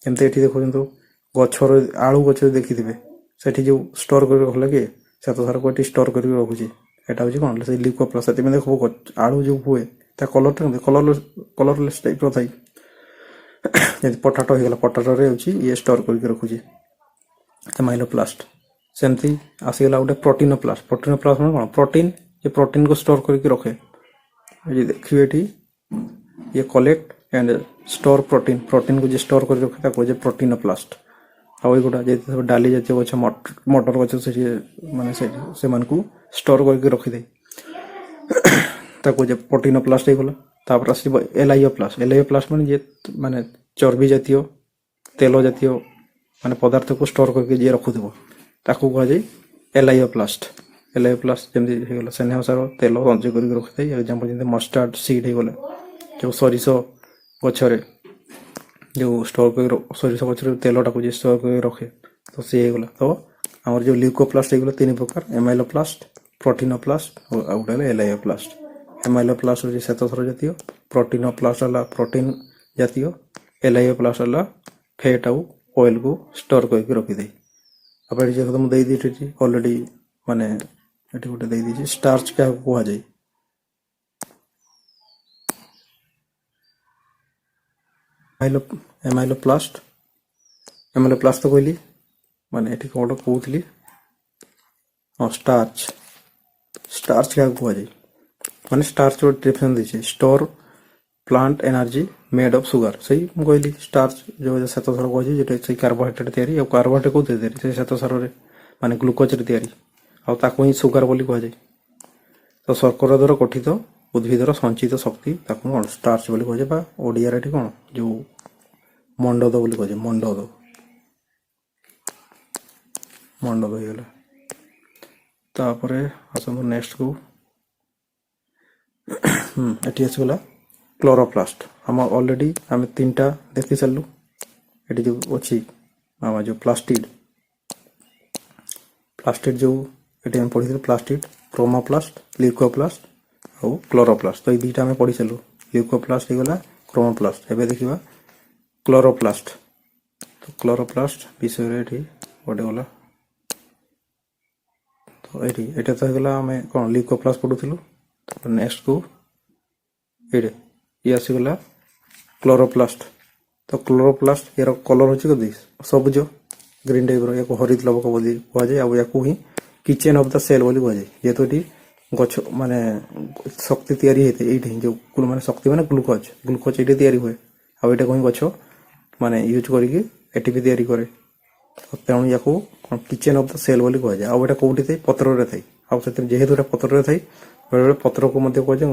ଏମିତି ଏଠି ଦେଖନ୍ତୁ ଗଛର ଆଳୁ ଗଛରେ ଦେଖିଥିବେ, ସେଠି ଯୋଉ ଷ୍ଟୋର କରି ରଖିଲା କି ଶ୍ଵେତସାରକୁ ଏଠି ଷ୍ଟୋର କରିକି ରଖୁଛି, ଏଟା ହେଉଛି କ'ଣ ସେଇ ଲ୍ୟୁକୋପ୍ଲାଷ୍ଟ। ସେଥିପାଇଁ ଦେଖିବ ଆଳୁ ଯୋଉ ହୁଏ ତା କଲରଟା କଲରଲେସ୍ ଟାଇପ୍ର ଥାଏ। ଯେମିତି ପଟାଟୋ ହେଇଗଲା, ପଟାଟୋରେ ହେଉଛି ଇଏ ଷ୍ଟୋର କରିକି ରଖୁଛି ଏମାଇଲୋପ୍ଲାଷ୍ଟ। ସେମିତି ଆସିଗଲା ଗୋଟେ ପ୍ରୋଟିନୋପ୍ଲାଷ୍ଟ। ପ୍ରୋଟିନୋପ୍ଲାଷ୍ଟ ମାନେ କ'ଣ, ପ୍ରୋଟିନ୍, ଯେ ପ୍ରୋଟିନକୁ ଷ୍ଟୋର କରିକି ରଖେ। ଦେଖିବେ ଏଠି ଇଏ କଲେକ୍ଟ ଆଣ୍ଡ ଷ୍ଟୋର ପ୍ରୋଟିନକୁ ଯିଏ ଷ୍ଟୋର କରି ରଖେ ତାକୁ କହୁଛେ ପ୍ରୋଟିନୋପ୍ଲାଷ୍ଟ। ଆଉ ଏଇଗୁଡ଼ା ଯେହେତୁ ଡାଲି ଜାତୀୟ ଗଛ, ମଟର ଗଛ, ସେଠି ମାନେ ସେମାନଙ୍କୁ ଷ୍ଟୋର କରିକି ରଖିଥାଏ, ତାକୁ ଯେ ପ୍ରୋଟିନୋପ୍ଲାଷ୍ଟ ହେଇଗଲା। ତାପରେ ଆସିବ ଏଲାଇଓପ୍ଲାଷ୍ଟ। ଏଲାଇଓପ୍ଲାଷ୍ଟ ମାନେ ଯିଏ ମାନେ ଚର୍ବି ଜାତୀୟ, ତେଲ ଜାତୀୟ ମାନେ ପଦାର୍ଥକୁ ଷ୍ଟୋର କରିକି ଯିଏ ରଖୁଥିବ ତାକୁ କୁହାଯାଏ ଏଲାଇଓପ୍ଲାଷ୍ଟ। ଏଲାଇଓପ୍ଲାଷ୍ଟ ଯେମିତି ହେଇଗଲା ସ୍ନେହସାର, ତେଲ ସଞ୍ଚୟ କରିକି ରଖିଥାଏ। ଏକ୍ଜାମ୍ପଲ୍ ଯେମିତି ମଷ୍ଟାର୍ଡ ସିଡ୍ ହେଇଗଲା, ଯୋଉ ସୋରିଷ ଗଛରେ ଯୋଉ ଷ୍ଟୋର କରି ସୋରିଷ ଗଛରେ ତେଲଟାକୁ ଯିଏ ଷ୍ଟୋର କରି ରଖେ, ତ ସିଏ ହେଇଗଲା। ତ ଆମର ଯୋଉ ଲ୍ୟୁକୋପ୍ଲାଷ୍ଟ ହେଇଗଲା 3 ପ୍ରକାର, ଏମାଇଲୋପ୍ଲାଷ୍ଟ, ପ୍ରୋଟିନୋପ୍ଲାଷ୍ଟ ଆଉ ଗୋଟେ ହେଲା ଏଲାଇଓପ୍ଲାଷ୍ଟ। ଏମାଇଲୋପ୍ଲାଷ୍ଟ ହେଉଛି ଶ୍ଵେତସାର ଜାତୀୟ, ପ୍ରୋଟିନୋପ୍ଲାଷ୍ଟ ହେଲା ପ୍ରୋଟିନ ଜାତୀୟ, ଏଲାଇଓପ୍ଲାଷ୍ଟ ହେଲା ଫ୍ୟାଟ୍ ଆଉ ଅଏଲକୁ ଷ୍ଟୋର କରିକି ରଖିଥାଏ। ତାପରେ ଏଠି ଯେହେତୁ ମୁଁ ଦେଇଦେଇଛି ଅଲରେଡି, ମାନେ ଏଠି ଗୋଟେ ଦେଇଦେଇଛି ଷ୍ଟାର୍ଚ କାହାକୁ କୁହାଯାଏ। ଏମାଇଲୋପ୍ଲାଷ୍ଟ ତ କହିଲି, ମାନେ ଏଠି କ'ଣ ଗୋଟେ କହୁଥିଲି, ହଁ ଷ୍ଟାର୍ଚ କାହାକୁ କୁହାଯାଏ, ମାନେ ଷ୍ଟାର୍ଚ ଗୋଟେ ଡେଫିନେସନ୍ ଦେଇଛି, store plant energy made of sugar. ସେଇ ମୁଁ କହିଲି ଷ୍ଟାର୍ଚ ଯୋଉ ଶ୍ଵେତସାର କୁହାଯାଏ, ଯେଟା ସେଇ କାର୍ବୋହାଇଡ୍ରେଟ୍ ତିଆରି। ଆଉ କାର୍ବୋହାଇଡ୍ରେଟ୍ କୋଉଥିରେ ତିଆରି, ସେଇ ଶ୍ଵେତସାରରେ ମାନେ ଗ୍ଲୁକୋଜରେ ତିଆରି। ଆଉ ତାକୁ ହିଁ ସୁଗାର ବୋଲି କୁହାଯାଏ। ତ ଶର୍କରା ଦ୍ୱାରା ଗଠିତ ଉଦ୍ଭିଦର ସଞ୍ଚିତ ଶକ୍ତି, ତାକୁ କ'ଣ ଷ୍ଟାର୍ଚ ବୋଲି କୁହାଯାଏ, ବା ଓଡ଼ିଆରେ ଏଠି କ'ଣ ଯୋଉ ମଣ୍ଡଦ ବୋଲି କୁହାଯାଏ। ମଣ୍ଡଦ ହେଇଗଲା। ତାପରେ ଆସନ୍ତୁ ନେକ୍ସଟକୁ, ଏଠି ଆସିଗଲା କ୍ଲୋରୋପ୍ଲାଷ୍ଟ। ଆମ ଅଲରେଡି ଆମେ 3ଟା ଦେଖି ସାରିଲୁ। ଏଠି ଯୋଉ ଅଛି ଆମର ଯୋଉ ପ୍ଲାଷ୍ଟିଡ୍ ଯୋଉ ଏଠି ଆମେ ପଢିଥିଲୁ, ପ୍ଲାଷ୍ଟିଡ୍, କ୍ରୋମୋପ୍ଲାଷ୍ଟ, ଲ୍ୟୁକୋପ୍ଲାଷ୍ଟ ଆଉ କ୍ଲୋରୋପ୍ଲାଷ୍ଟ। ତ ଏଇ 2ଟା ଆମେ ପଢି ସାରିଲୁ। ଲ୍ୟୁକୋପ୍ଲାଷ୍ଟ ହେଇଗଲା, କ୍ରୋମୋପ୍ଲାଷ୍ଟ। ଏବେ ଦେଖିବା କ୍ଲୋରୋପ୍ଲାଷ୍ଟ। ତ କ୍ଲୋରୋପ୍ଲାଷ୍ଟ ବିଷୟରେ ଏଠି ଗୋଟେ ଗଲା। ତ ଏଇଟା ତ ହେଇଗଲା, ଆମେ କ'ଣ ଲ୍ୟୁକୋପ୍ଲାଷ୍ଟ ପଢୁଥିଲୁ। ନେକ୍ସଟକୁ ଇଏ ଆସିଗଲା କ୍ଲୋରୋପ୍ଲାଷ୍ଟ। ତ କ୍ଲୋରୋପ୍ଲାଷ୍ଟ ଏହାର କଲର ହେଉଛି କଦି ସବୁଜ ଗ୍ରୀନ୍ ଟାଇପ୍ର, ୟାକୁ ହରିତ ଲବକ ବୋଲି କୁହାଯାଏ। ଆଉ ୟାକୁ ହିଁ କିଚେନ୍ ଅଫ୍ ଦ ସେଲ୍ ବୋଲି କୁହାଯାଏ। ଯେହେତୁ ଏଠି ଗଛ ମାନେ ଶକ୍ତି ତିଆରି ହେଇଥାଏ ଏଇଠି, ଯେଉଁ ମାନେ ଶକ୍ତି ମାନେ ଗ୍ଲୁକୋଜ ଏଇଠି ତିଆରି ହୁଏ। ଆଉ ଏଇଟାକୁ ହିଁ ଗଛ ମାନେ ୟୁଜ୍ କରିକି ଏଠି ବି ତିଆରି କରେ। ତେଣୁ ୟାକୁ କିଚେନ୍ ଅଫ୍ ଦ ସେଲ୍ ବୋଲି କୁହାଯାଏ। ଆଉ ଏଇଟା କୋଉଠି ଥାଏ? ପତ୍ରରେ ଥାଏ। ଆଉ ସେଥିରେ ଯେହେତୁ ଏଟା ପତ୍ରରେ ଥାଏ, ବେଳେବେଳେ ପତ୍ରକୁ ମଧ୍ୟ କୁହାଯାଏ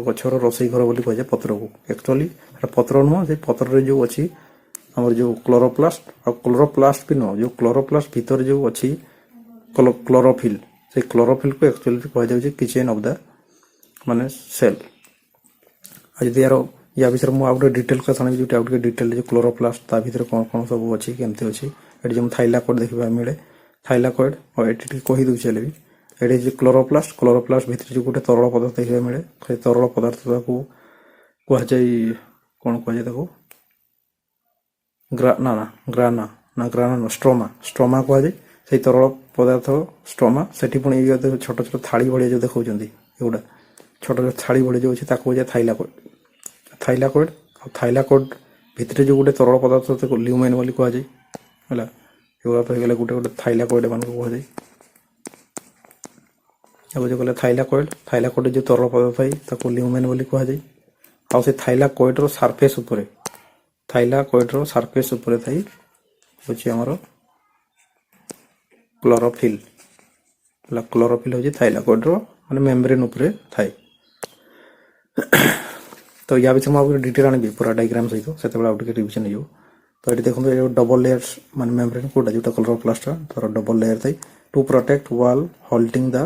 ଗଛର ରୋଷେଇ ଘର ବୋଲି କୁହାଯାଏ ପତ୍ରକୁ। ଆକ୍ଚୁଆଲି ଏଟା ପତ୍ର ନୁହଁ, ସେ ପତ୍ରରେ ଯେଉଁ ଅଛି ଆମର ଯେଉଁ କ୍ଲୋରୋପ୍ଲାଷ୍ଟ, ଆଉ କ୍ଲୋରୋପ୍ଲାଷ୍ଟ ବି ନୁହଁ, ଯେଉଁ କ୍ଲୋରୋପ୍ଲାଷ୍ଟ ଭିତରେ ଯେଉଁ ଅଛି କ୍ଲୋରୋଫିଲ୍, ସେଇ କ୍ଲୋରୋଫିଲ୍କୁ ଆକ୍ଚୁଆଲି କୁହାଯାଉଛି କିଚେନ୍ ଅଫ୍ ଦ ମାନେ ସେଲ୍। ଆଉ ଯଦି ୟା ବିଷୟରେ ମୁଁ ଆଉ ଗୋଟେ ଡିଟେଲ୍ କଥା ଆଣିବି, ଯେଉଁଠି ଆଉ ଟିକେ ଡିଟେଲ୍ ଯେଉଁ କ୍ଲୋରୋପ୍ଲାଷ୍ଟ ତା ଭିତରେ କ'ଣ କ'ଣ ସବୁ ଅଛି, କେମିତି ଅଛି। ଏଠି ଯେଉଁ ଥାଇଲାକଏଡ୍ ଦେଖିବା ମିଳେ, ଥାଇଲାକଏଡ୍, ଆଉ ଏଠି ଟିକେ କହିଦେଉଛି ହେଲେ ବି, ଏଠି ଯେଉଁ କ୍ଲୋରୋପ୍ଲାଷ୍ଟ ଭିତରେ ଯେଉଁ ଗୋଟେ ତରଳ ପଦାର୍ଥ ଦେଖିବାକୁ ମିଳେ, ସେ ତରଳ ପଦାର୍ଥକୁ କୁହାଯାଏ କ'ଣ କୁହାଯାଏ ତାକୁ? ଷ୍ଟ୍ରୋମା କୁହାଯାଏ। ସେଇ ତରଳ ପଦାର୍ଥ ଷ୍ଟ୍ରୋମା। ସେଠି ପୁଣି ଏଇ ଛୋଟ ଛୋଟ ଥାଳି ଭଳିଆ ଯେଉଁ ଦେଖାଉଛନ୍ତି, ଏଗୁଡ଼ା ଛୋଟ ଛୋଟ ଥାଳି ଭଳିଆ ଯେଉଁ ଅଛି ତାକୁ କୁହାଯାଏ ଥାଇଲାକଏଡ୍। ଆଉ ଥାଇଲାକଏଡ୍ ଭିତରେ ଯେଉଁ ଗୋଟେ ତରଳ ପଦାର୍ଥ ତାକୁ ଲ୍ୟୁମେନ୍ ବୋଲି କୁହାଯାଏ ହେଲା। ଏଗୁଡ଼ା ତ ହେଇଗଲେ ଗୋଟେ ଗୋଟେ ଥାଇଲାକଏଡ୍ ଏମାନଙ୍କୁ କୁହାଯାଏ। ଆଉ ଯେଉଁ କହିଲେ ଥାଇଲାକଏଡ୍ ଯେଉଁ ତରଳ ପଦାର୍ଥ ଥାଏ ତାକୁ ଲ୍ୟୁମେନ୍ ବୋଲି କୁହାଯାଏ। ଆଉ ସେ ଥାଇଲାକଏଡ୍ର ସାର୍ଫେସ୍ ଉପରେ ଥାଇ ହେଉଛି ଆମର କ୍ଲୋରୋଫିଲ୍ ହେଲା। କ୍ଲୋରୋଫିଲ୍ ହେଉଛି ଥାଇଲାକଏଡ୍ର ମାନେ ମେମ୍ବ୍ରେନ୍ ଉପରେ ଥାଏ। ତ ୟା ବିଷୟରେ ମୁଁ ଆଉ ଗୋଟେ ଡିଟେଲ୍ ଆଣିବି ପୁରା ଡାଇଗ୍ରାମ୍ ସହିତ, ସେତେବେଳେ ଆଉ ଟିକେ ରିଭିଜନ୍ ହେଇଯିବ। ତ ଏଠି ଦେଖନ୍ତୁ, ଏ ଡବଲ୍ ଲେୟର୍ସ ମାନେ ମେମ୍ବ୍ରେନ୍ କୋଉଟା, ଯେଉଁଟା କ୍ଲୋରୋପ୍ଲାଷ୍ଟର ତାର ଡବଲ୍ ଲେୟର୍ ଥାଏ to protect wall holding the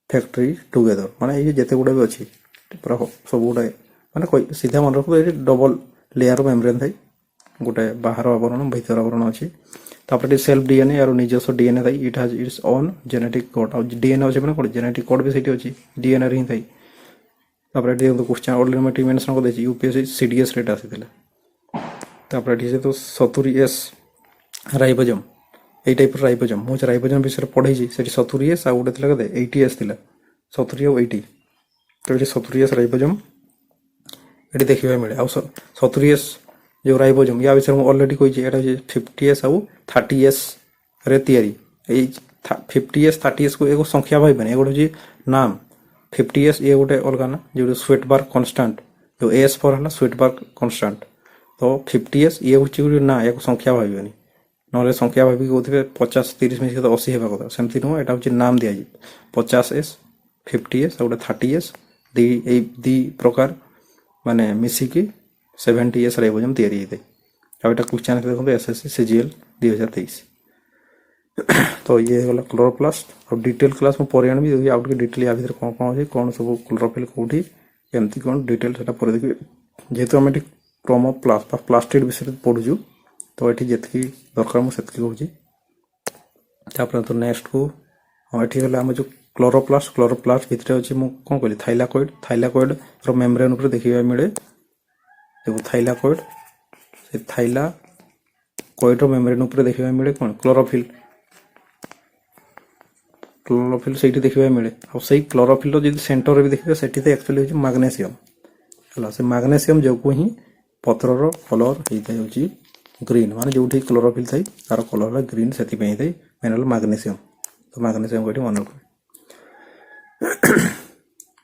factory together. ମାନେ ଏଇ ଯେତେ ଗୁଡ଼ା ବି ଅଛି ପୁରା ସବୁ ଗୁଡ଼ାଏ ମାନେ ସିଧା ମନେ ରଖନ୍ତୁ, ଏଠି ଡବଲ୍ ଲେୟାର ମେମ୍ବ୍ରେନ୍ ଥାଏ। ଗୋଟେ ବାହାର ଆବରଣ, ଭିତର ଆବରଣ ଅଛି। ତାପରେ ଏଠି ସେଲ୍ଫ ଡିଏନ୍ଏ, ଆର ନିଜସ୍ୱ ଡିଏନ୍ଏ ଥାଏ। It has its own genetic code. ଆଉ ଡିଏନ୍ଏ ଅଛି ମାନେ କ'ଣ, ଜେନେଟିକ୍ କୋଡ୍ ବି ସେଇଠି ଅଛି, ଡିଏନ୍ଏରେ ହିଁ ଥାଏ। ତାପରେ ଏଠି କ୍ୱେଶ୍ଚନ୍ ଅଲରେଡି ମେନ୍ସନ୍ କରିଦେଇଛି, ୟୁପିଏସସି ସିଡିଏସ୍ ରେଟ୍ ଆସିଥିଲା। ତାପରେ ଏଠି ଯେହେତୁ 70S ରାଇବୋଜମ୍, ଏଇ ଟାଇପ୍ର ରାଇବୋଜମ୍, ମୁଁ ସେ ରାଇବୋଜମ୍ ବିଷୟରେ ପଢ଼େଇଛି। ସେଠି 70S ଆଉ ଗୋଟେ ଥିଲା କେତେ 80S ଥିଲା, 70 ଆଉ 80। ତ ଏଠି 70S ରାଇବୋଜମ୍ ଏଠି ଦେଖିବାକୁ ମିଳେ। ଆଉ 70S ଯେଉଁ ରାଇବୋଜମ୍, ୟା ବିଷୟରେ ମୁଁ ଅଲରେଡି କହିଛି, ଏଇଟା ହେଉଛି 50S ଆଉ 30S ରେ ତିଆରି। ଏଇ 50S 30Sକୁ ଏକ ସଂଖ୍ୟା ଭାବିବେନି, ଏଗୁଡ଼ା ହେଉଛି ନାମ। 50S ଇଏ ଗୋଟେ ଅଲଗା ନା, ଯେଉଁଠି ସ୍ୱେଟବାର୍ଗ କନଷ୍ଟାଣ୍ଟ, ଯେଉଁ S ଫର୍ ହେଲା ସ୍ୱେଟବାର୍ଗ କନଷ୍ଟାଣ୍ଟ। ତ 50S ଇଏ ହେଉଛି ଗୋଟେ ନା, ୟାକୁ ସଂଖ୍ୟା ଭାବିବେନି, ନହେଲେ ସଂଖ୍ୟା ଭାବିକି କହୁଥିବେ 50 30 ମିଶିକି ତ 80 ହେବା କଥା, ସେମିତି ନୁହଁ। ଏଇଟା ହେଉଛି ନାମ ଦିଆଯିବ। 50S 50S ଆଉ ଗୋଟେ 30S, ଏଇ ଦୁଇ ପ୍ରକାର ମାନେ ମିଶିକି 70S ରାଇବୋଜମ୍ ତିଆରି ହେଇଥାଏ। ଆଉ ଏଇଟା କ୍ୱେଶ୍ଚନ୍ ଦେଖନ୍ତୁ, SSC CGL 2023। ତ ଇଏ ହେଇଗଲା କ୍ଲୋରୋପ୍ଲାଷ୍ଟ। ଆଉ ଡିଟେଲ୍ କ୍ଲାସ୍ ମୁଁ ପରେ ଆଣିବି, ଆଉ ଟିକେ ଡିଟେଲ୍ ୟା ଭିତରେ କ'ଣ କ'ଣ ଅଛି, କ'ଣ ସବୁ କ୍ଲୋରୋଫିଲ୍ କୋଉଠି, କେମିତି କ'ଣ ଡିଟେଲ୍ ସେଟା ପରେ ଦେଖିବେ। ଯେହେତୁ ଆମେ ଏଠି କ୍ରୋମୋପ୍ଲାଷ୍ଟ ବା ପ୍ଲାଷ୍ଟିଡ୍ ବିଷୟରେ ପଢ଼ୁଛୁ, ତ ଏଠି ଯେତିକି ଦରକାର ମୁଁ ସେତିକି କହୁଛି। ତାପରେ ତ ନେକ୍ସଟକୁ ଏଠି ହେଲା ଆମର ଯେଉଁ କ୍ଲୋରୋପ୍ଲାଷ୍ଟ ଭିତରେ ଅଛି, ମୁଁ କ'ଣ କହିଲି ଥାଇଲାକଏଡ୍ର ମେମ୍ବ୍ରେନ୍ ଉପରେ ଦେଖିବାକୁ ମିଳେ ଯେଉଁ ଥାଇଲାକଏଡ୍, ସେ ଥାଇଲାକଏଡ୍ର ମେମ୍ବ୍ରେନ୍ ଉପରେ ଦେଖିବାକୁ ମିଳେ କ'ଣ, କ୍ଲୋରୋଫିଲ୍ ସେଇଠି ଦେଖିବାକୁ ମିଳେ। ଆଉ ସେଇ କ୍ଲୋରୋଫିଲ୍ର ଯଦି ସେଣ୍ଟରରେ ବି ଦେଖିବେ, ସେଠି ତ ଆକ୍ଚୁଆଲି ହେଉଛି ମାଗ୍ନେସିୟମ୍ ହେଲା। ସେ ମାଗ୍ନେସିୟମ୍ ଯୋଗୁଁ ହିଁ ପତ୍ରର କଲର୍ ହେଇଥାଏ ହେଉଛି ଗ୍ରୀନ୍, ମାନେ ଯେଉଁଠି କ୍ଲୋରୋଫିଲ୍ ଥାଏ ତାର କଲର୍ ହେଲା ଗ୍ରୀନ୍, ସେଥିପାଇଁ ହେଇଥାଏ ମେନ୍ ହେଲା ମାଗ୍ନେସିୟମ୍। ତ ମାଗ୍ନେସିୟମ୍ ଏଠି ମନେ ରଖିବେ।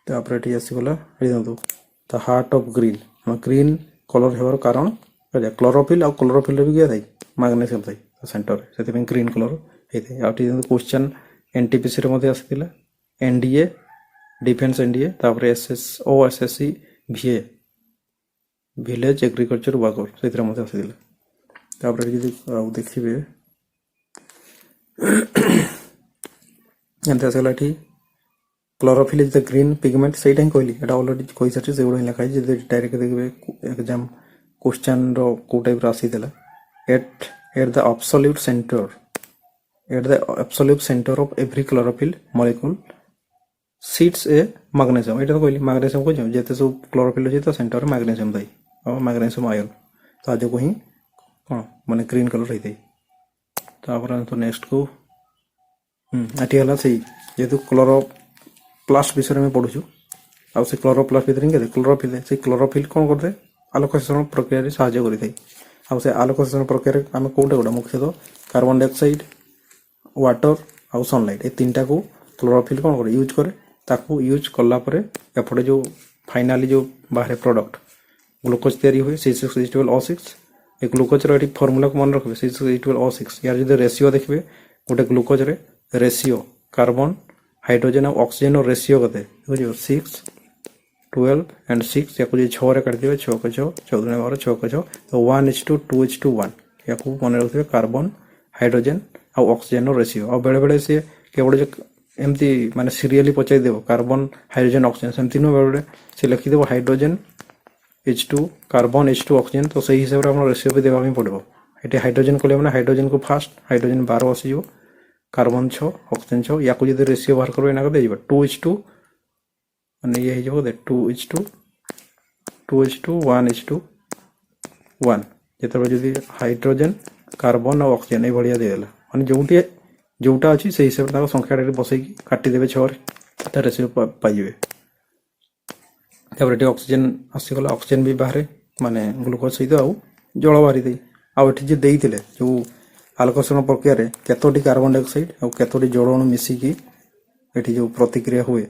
ତାପରେ ଏଠି ଆସିଗଲା, ଦେଖନ୍ତୁ ଦ ହାର୍ଟ ଅଫ୍ ଗ୍ରୀନ୍ କଲର୍ ହେବାର କାରଣ କ୍ଲୋରୋଫିଲ୍, ଆଉ କ୍ଲୋରୋଫିଲ୍ରେ ବି କିଏ ଥାଏ, ମାଗ୍ନେସିୟମ୍ ଥାଏ ସେଣ୍ଟରରେ, ସେଥିପାଇଁ ଗ୍ରୀନ୍ କଲର୍ ହେଇଥାଏ। ଆଉ ଏଠି ଯେମିତି କ୍ୱେଶ୍ଚନ୍ NTPCରେ ମଧ୍ୟ ଆସିଥିଲା, NDA ଡିଫେନ୍ସ NDA, ତାପରେ SSC VA village agriculture worker, ସେଥିରେ ମଧ୍ୟ ଆସିଥିଲା। ତାପରେ ଯଦି ଆଉ ଦେଖିବେ ଏମିତି ଆସିଗଲା ଏଠି chlorophyll is the green pigment, ସେଇଟା ହିଁ କହିଲି, ଏଇଟା ଅଲରେଡି କହିସାରିଛି, ସେଗୁଡ଼ା ହିଁ ଲେଖା ହେଇଛି। ଯଦି ଡାଇରେକ୍ଟ ଦେଖିବେ ଏକ୍ଜାମ୍ କ୍ୱେଶ୍ଚନ୍ର କୋଉ ଟାଇପ୍ର ଆସିଥିଲା, at the absolute center of every chlorophyll molecule sits a magnesium। ଏଇଟା ତ କହିଲି, ମାଗ୍ନେସିୟମ୍ କହିଛି, ଯେତେ ସବୁ କ୍ଲୋରୋଫିଲ୍ ଅଛି ତା ସେଣ୍ଟରରେ ମାଗ୍ନେସିୟମ୍ ଥାଏ, ଆଉ ମାଗ୍ନେସିୟମ୍ ଆୟନ୍, ତା ଯୋଗୁଁ ହିଁ କ'ଣ ମାନେ ଗ୍ରୀନ୍ କଲର୍ ହେଇଥାଏ। ତାପରେ ନେକ୍ସଟକୁ ଏଠି ହେଲା ସେଇ ଯେହେତୁ କ୍ଲୋରୋପ୍ଲାଷ୍ଟ ବିଷୟରେ ଆମେ ପଢ଼ୁଛୁ, ଆଉ ସେ କ୍ଲୋରୋପ୍ଲାଷ୍ଟ ଭିତରେ ହିଁ କେତେ କ୍ଲୋରୋଫିଲ୍, ସେଇ କ୍ଲୋରୋଫିଲ୍ କ'ଣ କରିଥାଏ, ଆଲୋକ ଶୋଷଣ ପ୍ରକ୍ରିୟାରେ ସାହାଯ୍ୟ କରିଥାଏ। ଆଉ ସେ ଆଲୋକ ଶୋଷଣ ପ୍ରକ୍ରିୟାରେ ଆମେ କୋଉଟା ମୁଖ୍ୟତଃ କାର୍ବନ ଡାଇଅକ୍ସାଇଡ, ୱାଟର ଆଉ ସନଲାଇଟ୍ ଏ ତିନିଟାକୁ କ୍ଲୋରୋଫିଲ୍ କ'ଣ କରେ ୟୁଜ୍ କରେ। ତାକୁ ୟୁଜ୍ କଲା ପରେ ଏପଟେ ଯେଉଁ ଫାଇନାଲି ଯେଉଁ ବାହାରେ ପ୍ରଡକ୍ଟ ଗ୍ଲୁକୋଜ ତିଆରି ହୁଏ C6H12O6। ଏ ଗ୍ଲୁକୋଜର ଏଠି ଫର୍ମୁଲାକୁ ମନେ ରଖିବେ C6H12O6। ୟାର ଯଦି ରେସିଓ ଦେଖିବେ ଗୋଟେ ଗ୍ଲୁକୋଜରେ ରେସିଓ କାର୍ବନ ହାଇଡ୍ରୋଜେନ ଆଉ ଅକ୍ସିଜେନର ରେସିଓ କେତେ ବୁଝିବ 6 12 and 6 याको जो 6 रे काट दिबे 6 को 6 14 12 6 को 6 तो 1:2:1 याको मन रखिबे कार्बन हाइड्रोजन आ ऑक्सीजन रो रेशियो आ बेले बेले से केवल जो एमती माने सीरियली पचाई देबो कार्बन हाइड्रोजन ऑक्सीजन सेमती न बेले बेले से लिखि देबो hydrogen H2 carbon H2 oxygen तो सही हिसाब रे हमर रेशियो पे देबा में पड़बो। एटे हाइड्रोजन कोले माने हाइड्रोजन को फास्ट हाइड्रोजन 12 आसीबो कार्बन 6 ऑक्सीजन 6 याको जदी रेशियो बाहर करबे ना देबो 2:2 माने ये हो जाबो 2:2 1:1 जेतबे जदी हाइड्रोजन कार्बन और ऑक्सीजन ए बढ़िया देला माने जोटा अछि से हिसाब रे संख्या रे बसै की काटी देबे 6 रे ता रेशियो पाइ जेबे। तापर ऑक्सीजन आसी गला ऑक्सीजन भी बाहर माने ग्लूकोज सहित आउ जल बाहरी दे आउ एठी जे देइतिले जो आलोकषण प्रक्रिया रे केतोटी कार्बन डाइऑक्साइड और केतोटी जल अणु मिसी की एठी जो प्रतिक्रिया हुए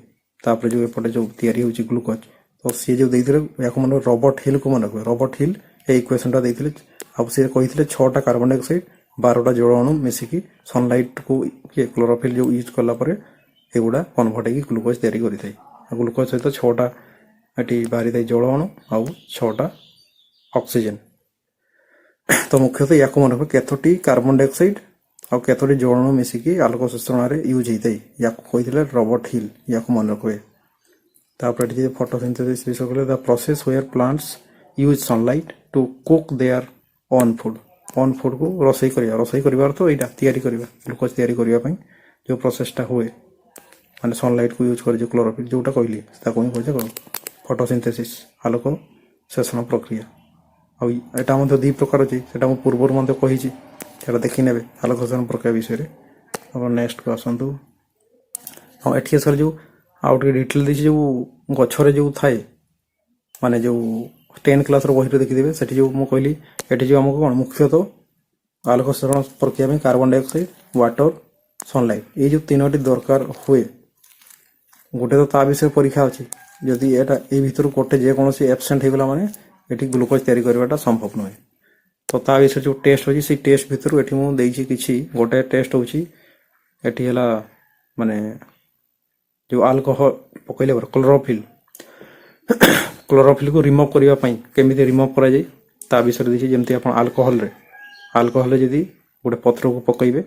तापर जो एपटे जो तैयारी होची ग्लूकोज तो सी जो देइतिले याको मन रॉबर्ट हिल को मन रखबे। रॉबर्ट हिल ए इक्वेशन ता देइतिले अब से कहितिले 6टा कार्बन डाइऑक्साइड 12टा जल अणु मिसी की सनलाइट को के क्लोरोफिल जो यूज करला परे एगुडा कन्वर्ट की ग्लूकोज तैयारी करि थाई। ग्लूकोज सहित 6टा एटी बाहरी थाई जल अणु आउ 6टा ऑक्सीजन। तो मुख्यतः याको मन रखबे केतोटी कार्बन डाइऑक्साइड और केतोटी जल अणु मिसी की आलोक शोषण रे यूज हेतै याको कहितिले रॉबर्ट हिल याको मन रखबे। तापर एटी फोटोसिंथेसिस विषय कहले the process where plants use sunlight to cook their own food को रसोई करिवार तो एटा तैयारी करिवा ग्लूकोज तैयारी करिवा पई जो प्रोसेसटा हुए माने सनलाइट को यूज कर जो क्लोरोफिल जोटा कहली ताको ही कहजे फोटोसिंथेसिस आलोक शोषण प्रक्रिया। आ एटा मध्ये दी प्रकार अछि सेटा हम पूर्वर मध्ये कहिछि सेटा देखि नेबे आलोक शोषण प्रक्रिया विषय रे। अब नेक्स्ट को आसंतु आ एठी सर जो आउट डिटेल दिछि जो गछरे जो थाए माने जो 10 क्लास रो बहिरे देखि देबे सेठी जो मु कहली एठी जो हमको कोन मुख्यतः आलोक शोषण प्रक्रिया में कार्बन डाइऑक्साइड वाटर सनलाइट ये जो तीनोटी दरकार हुए गोटे तो ता विषय परीक्षा अछि जदि एटा ए भीतर कोटे जे कोनोसी एब्सेंट हेगला माने एठी ग्लूकोज तयारी करबाटा संभव नय। तो ता विषय जो टेस्ट होची से टेस्ट भीतर एठी मु देइछि किछि गोटे टेस्ट होची एठी हला माने जो अल्कोहल पकैले क्लोरोफिल को रिमूव करिवा पई केमिति रिमूव करा जाय ता विषय दिछि जेमति आपण अल्कोहल जदि गोटे पत्र को पकैबे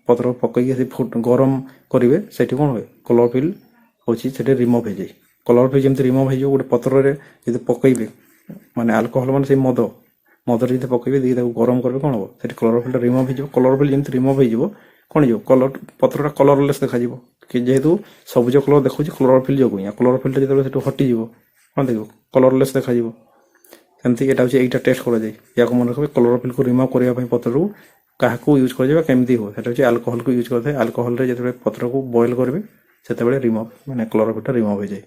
पत्र को पकैके से फुट गरम करिवे सेठी कोन होय क्लोरोफिल होची सेठी रिमूव हे जाय। क्लोरोफिल जेमति रिमूव हे जो गोटे पत्र रे जदि पकैबे माने अल्कोहल माने से मद जदि पकैबे दी ताको गरम करबे कोन हो सेठी क्लोरोफिल रिमूव हे जो क्लोरोफिल जेमति रिमूव हे जो कोन जो कलर पत्रटा कलरलेस देखा जिवो कि जेहेतु सबुज कलर देखुची क्लोरोफिल जो गुया क्लोरोफिल जदि सेठी हटि जिवो कोन देखो कलरलेस देखा जिवो सेमति एटा होची एटा टेस्ट करा जाय याको मन रखबे क्लोरोफिल को रिमूव करिया पई पत्र रू काहाको यूज कर जेबा केमति हो सेटा होची अल्कोहल को यूज करथे अल्कोहल रे जतबे पत्र को बॉयल करबे सेतबेले रिमूव माने क्लोरोफिल टा रिमूव हो जाय।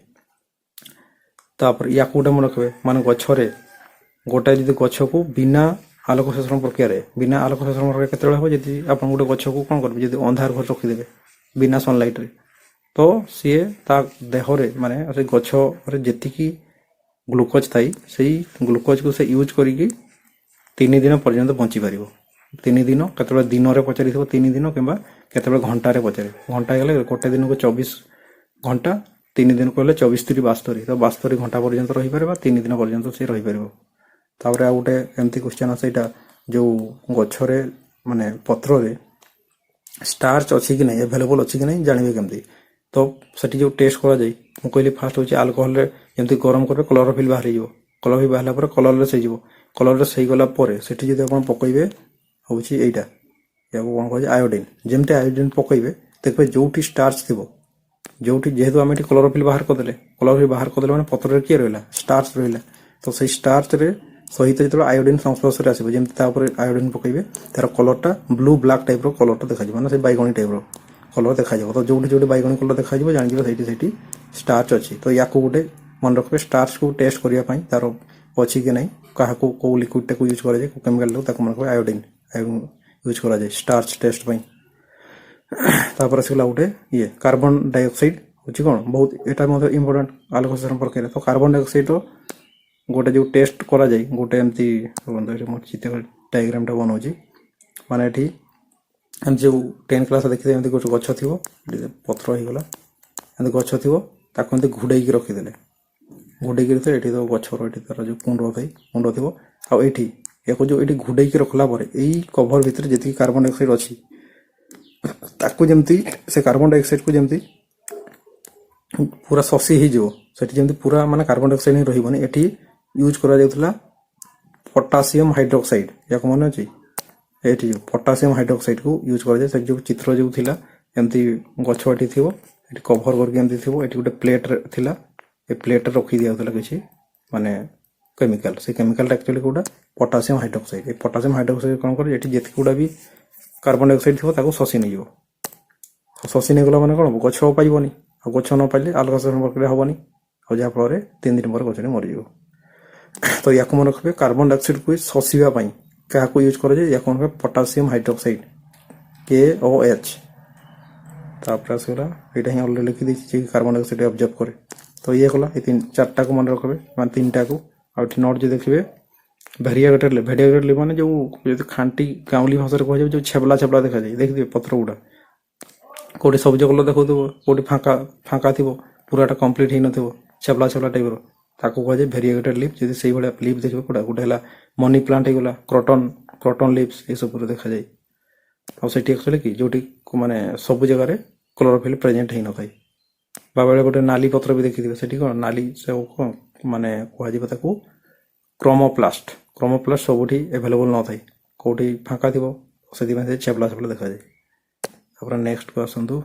तापर याको मन रखबे माने गछरे गोटा जदि गछ को बिना आलोक शोषण प्रक्रिया रे बिना आलोक शोषण प्रक्रिया केतेबेले हो जदि आपण गोटे गछ को कोन करबे जदि अंधार घर रखि देबे बिना सनलाइट रे तो सीए ता देह रे माने से गछ रे जेति की ग्लूकोज थाई सेही ग्लूकोज को से यूज करिकी 3 दिन पर्यंत बंची पारिबो। 3 दिन केतेबेले दिन रे पचारिथबो 3 दिन किबा केतेबेले घंटा रे पचारे घंटा गेले गोटे दिन को 24 घंटा 3 दिन कहले 24 3 72 तो 72 घंटा पर्यंत रहि परबा 3 दिन पर्यंत से रहि परबो। तापर आ गोटे एमती क्वेश्चन आ सेटा जो गछरे माने पत्र रे स्टार्च अछि कि नै अवेलेबल अछि कि नै जानिबे केमती तो सेठी जो टेस्ट करा जाय मु कहली फास्ट होची अल्कोहल रे जेमती गरम करबे क्लोरोफिल बाहर जिवो क्लोरोफिल बाहरला पर कलरलेस हे जिवो कलरलेस हे गला परे सेठी जदि आपण पकइबे होची एटा याको कोन कहै आयोडीन जेमते आयोडीन पकइबे देखबे जोठी स्टार्च थिबो जोठी जेहेतु आमे क्लोरोफिल बाहर कर देले माने पत्र रे के रहला स्टार्च रहला तो से स्टार्च रे सहित जतो आयोडीन संस्पर्श रे आसीबो जेमते ता ऊपर आयोडीन पकइबे तार कलरटा ब्लू ब्लैक टाइप रो कलरटा देखा जिवो ना से बैगनी टाइप रो कलर देखा जिवो तो जोठी बैगनी कलर देखा जिवो जानि जिवो सेठी स्टार्च अछि तो याको गोटे मन रखिए स्टार्च को टेस्ट करने तार अच्छी कि नहीं क्या कौ लिक्विड टाक यूज कराए केमिकाल मन रखिए आयोडीन यूज कराए स्टार्च टेस्ट तापर आसगला गोटे ये कार्बन डाइऑक्साइड हूँ कौन बहुत यहाँ इम्पोर्टाट आलोक संपर्क तो कार्बन डाइऑक्साइड गोटे जो टेस्ट करा जाए गोटे एमती चित्र डायग्राम बनाऊँ माने जो 10 क्लास देखते एमती गोटे गछ थी पथर होगला एमती गछ थी ताकि घोड़े रखीदे घोड़े तो ये तो गचर ये तार जो कुंड थी कुंड थी आईटी या जो ये घोड़े रखला यही कभर भितर जी कार्बन डाइऑक्साइड अच्छी ताकू जमती से कार्बन डाइऑक्साइड को जमती पूरा शशि हो पूरा माने कार्बन डाइऑक्साइड ही रही एटी यूज करा पोटासियम हाइड्रोक्साइड या मन अच्छी ये जो पोटासियम हाइड्रोक्साइड को यूज कराए जो चित्र जो थिला एमती गछटी थी कभर करके एमती थी ये गोटे प्लेट थिला ये प्लेट रखी दिया किसी माने केमिकल से केमिकल एक्चुअली गोटा पोटासियम हाइड्रोक्साइड ये पोटासियम हाइड्रोक्साइड कौन करे ये जितक गुड़ा भी कार्बन डाइऑक्साइड थी शशि नहीं शशि नहीं गला मैंने कौन गछ पाइबनी गछ न पाइले आलोक संपर्क हेनी और जहाँफल 3 दिन पर गचटी मरीज तो या मन रखिए कार्बन डाइऑक्साइड को शशिवाई क्या यूज कराए या कौन पोटासियम हाइड्रोक्साइड KOH तापर आसगला यहाँ ही अलरेडी लिखी दी कार्बन डाइऑक्साइड ऑब्जर्व करे तो ये गला ये 4टा को मन रखिए मान 3टा को आउट नोट जो देखिए भेरिएगेटेड लिप माने जो खांटी गाँवली भाषा कह जो छेबला छेबला देखा जाए देखिए पत्र गुड़ा कौटे सबुज कलर देखो कौटे फाँका फाँका थी पूराटा कम्प्लीट हो न छेबला छेबला टाइप ताको कहुए भेरिएगेटेड लिप जब से लिप देखिए कौटा गोटे है मनी प्लांट होगा क्रॉटन लिप्स ये सब देखा जाए और से एक्चुअली कि जो माने सब जगह क्लोरोफिल प्रेजेंट हो न था बेले गोटे नाली पत्र भी देखिए से कौन नाली से माने कहू क्रोमोप्लास्ट सबुठी एभेलेबल न था कौटी फाँका थी से छेबला छेबला देखा जाए तापर नेक्स्ट को आसतु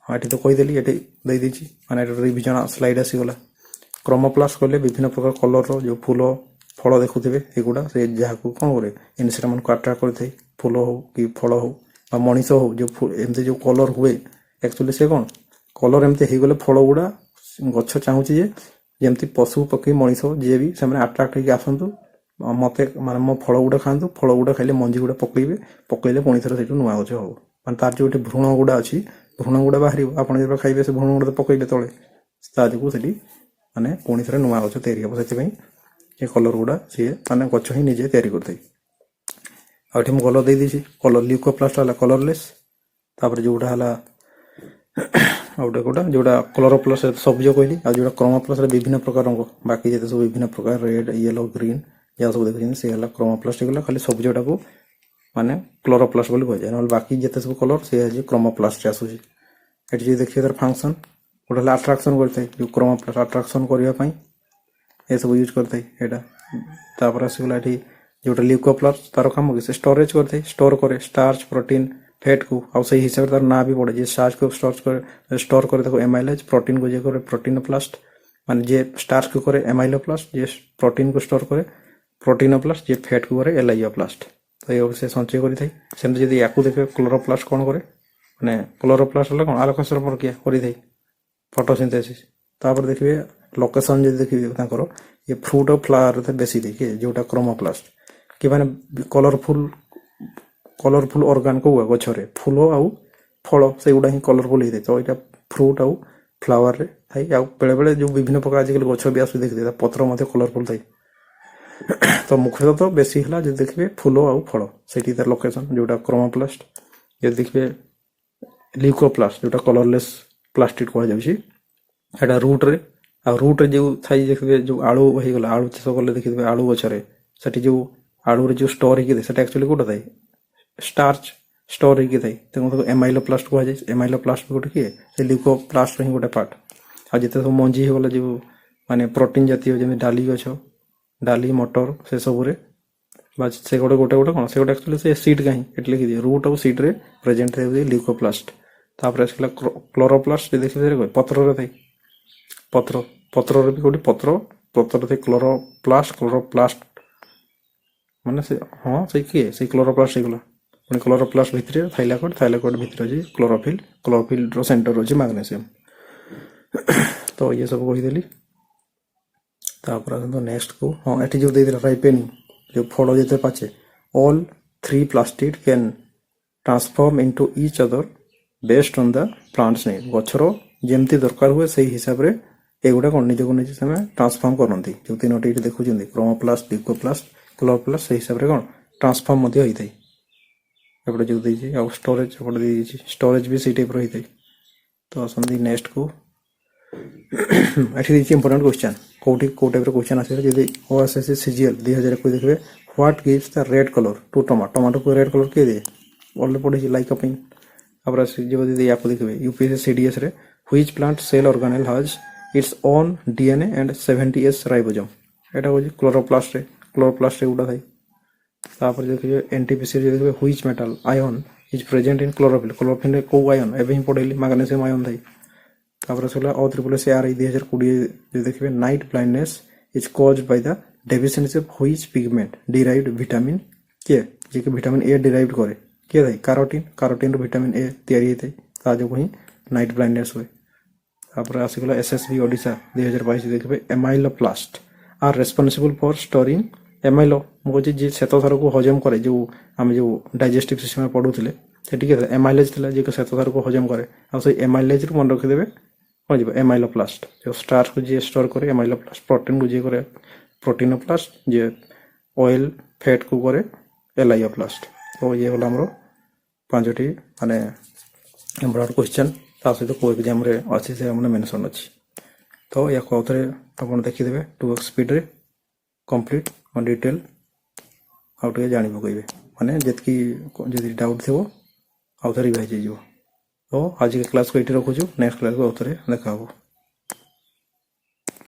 हाँ ये तो कहीदेली ये देदी माने रिविजन स्लाइड आसीगला क्रोमोप्लास्ट कहले विभिन्न प्रकार कलर जो फूल फल देखुवे युवा से जहाँ को कौन करे इनसेक्ट मान को आट्राक्ट करते फूल हो कि फल हो मनीष हो जो एमती जो कलर हुए एक्चुअली से कौन कलर एमती हो गले फल गुड़ा गछ चाहूँगी जमती पशु पक्षी मनीष जी भी से आट्राक्ट होकर आसतु मत माने मो फल गुड़ा खातु फल गुड़ा खाइले मंजी गुड़ा पकड़े पकड़े पुणी थर से नुआ गच हम मान तार जो भ्रूण गुड़ा अच्छी भ्रूण गुड़ा बाहर आप खाइबे से भ्रूण गुड़ा पकड़े तले जो से माने पुणी थे नुआ गच तैयारी हम से ये कलर गुड़ा सी माने गच ही निजे तैयारी करते आठ मुझे कलर दे दी कलर ल्यूकोप्लास्ट है कलरलेस तापर जोटा है गोटे कौटा जोटा क्लोरोप्लास्ट सबुज कहली आ जो क्रोमोप्लास्ट विभिन्न प्रकार रंग बाकी जिते सब विभिन्न प्रकार रेड येलो ग्रीन जहाँ सब देखते सी है क्रोमोप्लास्ट होगा खाली सबुजटा को माने क्लोरोप्लास्ट बोली कहुए ना बाकी जिते सब कलर सी क्रोमोप्लास्ट आसूसी ये देखिए तार फंक्शन गोटे आट्राक्शन करते जो क्रोमोप्लास्ट आट्राक्शन करने ये सब यूज करते यहाँ आसगला ये जोटा ल्यूकोप्लास्ट तार कम कि स्टोरेज करते स्टोर करे स्टार्च प्रोटीन फैट को आउ से हिसाब से तार ना भी पड़े जे स्टार्च को स्टोर करे एमाइलेज प्रोटीन को जे करे प्रोटीनोप्लास्ट माने जे स्टार्च को करे एमाइलोप्लास्ट जे प्रोटीन को स्टोर करे प्रोटीनोप्लास्ट जे फैट को करे एलाइयोप्लास्ट तो ये से संचय करें सेमती जब या देखे क्लोरोप्लास्ट कौन करे माने क्लोरोप्लास्ट कौन आलोक प्रक्रिया करें फोटोसिंथेसिस तापर देखिए लोकेशन जो देखिए ये फ्रूट और फ्लावर बेसी देखिए जोटा क्रोमोप्लास्ट कि माने कलरफुल ऑर्गन को हुआ गचरे फूल आउ फल से गुड़ा ही कलरफुल होता है तो यहाँ फ्रूट आउ फ्लावर रे थाई बेले बेले जो विभिन्न प्रकार आजिकल गच भी आस देखिए पत्र मध्य कलरफुल थाई तो मुख्यतः तो बेसी है जो देखिए फूल आउ फल से तार लोकेशन जोटा क्रोमोप्लास्ट ये देखिए ल्यूकोप्लास्ट जोटा कलरलेस प्लास्टिक कहुए रूट रे आ रूट जो थी देखिए जो आलू होगा आलू चाष कले देखिए आलू गचरे से जो आलू रे जो स्टोर होता एक्चुअली कौटा थाई स्टार्च स्टोर होता एमाइलोप्लास्ट कहुए एमाइलोप्लास्ट भी गोटे किए से ल्यूकोप्लास्ट ही गोटे पार्ट आ जिते सब मंजी होगा जो माने प्रोटीन जातीय जमी डाली गछ डाली मटर से सबुरे से गोटे गोटे गोटे कौन से गोटे एक्चुअली से सीड कहीं ये लिखी दिए रूट और सीड रे प्रेजेंट थे ल्यूकोप्लास्ट तापर आसला क्लोरोप्लास्ट देखिए पत्र थे पत्र पत्र भी गोटे पत्र थे क्लोरोप्लास्ट माने से हाँ से किए से क्लोरोप्लास्ट होगा पुणी क्लोरोप्लास्ट भितर थाइलाकोइड भितर अच्छी क्लोरोफिल सेंटर अच्छी मैग्नेशियम तो ये सब कहीदेली ତାପରେ ଆସନ୍ତୁ ନେକ୍ସଟ କୁ ହଁ ଏଠି ଯୋଉ ଦେଇଥିଲା ରାଇପେନିଂ ଯୋଉ ଫଳ ଯେତେ ପାଚେ all 3 plastid can transform into each other based on the plants name ଗଛର ଯେମିତି ଦରକାର ହୁଏ ସେଇ ହିସାବରେ ଏଗୁଡ଼ା କ'ଣ ନିଜକୁ ନିଜେ ସେମାନେ ଟ୍ରାନ୍ସଫର୍ମ କରନ୍ତି ଯୋଉ ତିନୋଟି ଏଠି ଦେଖୁଛନ୍ତି କ୍ରୋମୋପ୍ଲାଷ୍ଟ ଲ୍ୟୁକୋପ୍ଲାଷ୍ଟ କ୍ଲୋରୋପ୍ଲାଷ୍ଟ ସେଇ ହିସାବରେ କ'ଣ ଟ୍ରାନ୍ସଫର୍ମ ମଧ୍ୟ ହେଇଥାଏ ଏପଟେ ଯୋଉ ଦେଇଛି ଆଉ ଷ୍ଟୋରେଜ ଏପଟେ ଦେଇଛି ଷ୍ଟୋରେଜ ବି ସେଇ ଟାଇପ୍ର ହେଇଥାଏ ତ ଆସନ୍ତି ନେକ୍ସଟକୁ ଏଠି ଦେଇଛି ଇମ୍ପୋର୍ଟାଣ୍ଟ କ୍ୱେଶ୍ଚନ୍ କୋଉଠି କୋଉ ଟାଇପ୍ର କ୍ୱେଶ୍ଚନ୍ ଆସିବ ଯଦି OSSC CGL 2021 ଦେଖିବେ what gives the red colour to ଟମାଟୋକୁ ରେଡ୍ କଲର କିଏ ଦିଏ ଅଲରେଡ଼ି ପଢ଼ିଛି ଲାଇକୋପିନ୍ ତାପରେ ଯଦି ୟାକୁ ଦେଖିବେ UPSC CDS ରେ which plant cell organelle has its own DNA and 70S ribosome ଏଇଟା ହେଉଛି କ୍ଲୋରୋପ୍ଲାଷ୍ଟରେ ଏଗୁଡ଼ା ଥାଏ ତାପରେ ଦେଖିବେ NTPC ରେ ଦେଖିବେ which metal ion is present in କ୍ଲୋରୋଫିଲ୍ରେ କୋଉ ଆୟନ୍ ଏବେ ହିଁ ପଢ଼େଇଲି ମାଗ୍ନେସିୟମ୍ ଆୟନ୍ ଥାଏ ତାପରେ ଆସିଲା OSSC RI 2020 ଯଦି ଦେଖିବେ night blindness is caused by the deficiency of which pigment derived vitamin କିଏ ଯିଏକି ଭିଟାମିନ୍ A ଡିରାଇଭ୍ କରେ କିଏ ଥାଏ କାରୋଟିନ୍ରୁ ଭିଟାମିନ୍ A ତିଆରି ହେଇଥାଏ ତା ଯୋଗୁଁ ହିଁ ନାଇଟ୍ ବ୍ଲାଇଣ୍ଡନେସ୍ ହୁଏ ତାପରେ ଆସିଗଲା SSB ଓଡ଼ିଶା 2022 ଦେଖିବେ ଏମାଇଲୋପ୍ଲାଷ୍ଟ ଆର୍ ରେସ୍ପନ୍ସିବୁଲ୍ ଫର୍ ଷ୍ଟୋରିଂ ଏମାଇଲୋ ମୁଁ କହୁଛି ଯିଏ ଶ୍ଵେତସାରକୁ ହଜମ କରେ ଯୋଉ ଆମେ ଯୋଉ ଡାଇଜେଷ୍ଟିଭ ସିଷ୍ଟମରେ ପଢୁଥିଲେ ସେଠି କିଏ ଏମାଇଲେଜ ଥିଲା ଯିଏ ଶ୍ଵେତସାରକୁ ହଜମ କରେ ଆଉ ସେଇ ଏମାଇଲେଜରୁ ମନେ ରଖିଦେବେ କ'ଣ ଯିବ ଏମାଇଲୋପ୍ଲାଷ୍ଟ ଯୋଉ ଷ୍ଟାର୍ଚକୁ ଯିଏ ଷ୍ଟୋର କରେ ଏମାଇଲୋପ୍ଲାଷ୍ଟ ପ୍ରୋଟିନକୁ ଯିଏ କରେ ପ୍ରୋଟିନୋପ୍ଲାଷ୍ଟ ଯିଏ ଅଏଲ ଫ୍ୟାଟକୁ କରେ ଏଲାଇଓପ୍ଲାଷ୍ଟ ତ ଇଏ ହେଲା ଆମର 5ଟି ମାନେ ଇମ୍ପୋର୍ଟାଣ୍ଟ କ୍ୱେଶ୍ଚନ୍ ତା ସହିତ କୋଉ ଏକ୍ଜାମରେ ଅଛି ସେ ଆମର ମେନସନ୍ ଅଛି ତ ୟାକୁ ଆଉଥରେ ଆପଣ ଦେଖିଦେବେ 2x ସ୍ପିଡରେ କମ୍ପ୍ଲିଟ୍ ଅନ୍ ଡିଟେଲ୍ ଆଉ ଟିକେ ଜାଣି ପକାଇବେ ମାନେ ଯେତିକି ଯଦି ଡାଉଟ୍ ଥିବ ଆଉଥରେ ରିଭାଇଜ୍ ହେଇଯିବ ତ ଆଜିକା କ୍ଲାସ୍କୁ ଏଇଠି ରଖୁଛୁ ନେକ୍ସଟ କ୍ଲାସ୍କୁ ଆଉଥରେ ଦେଖା ହେବ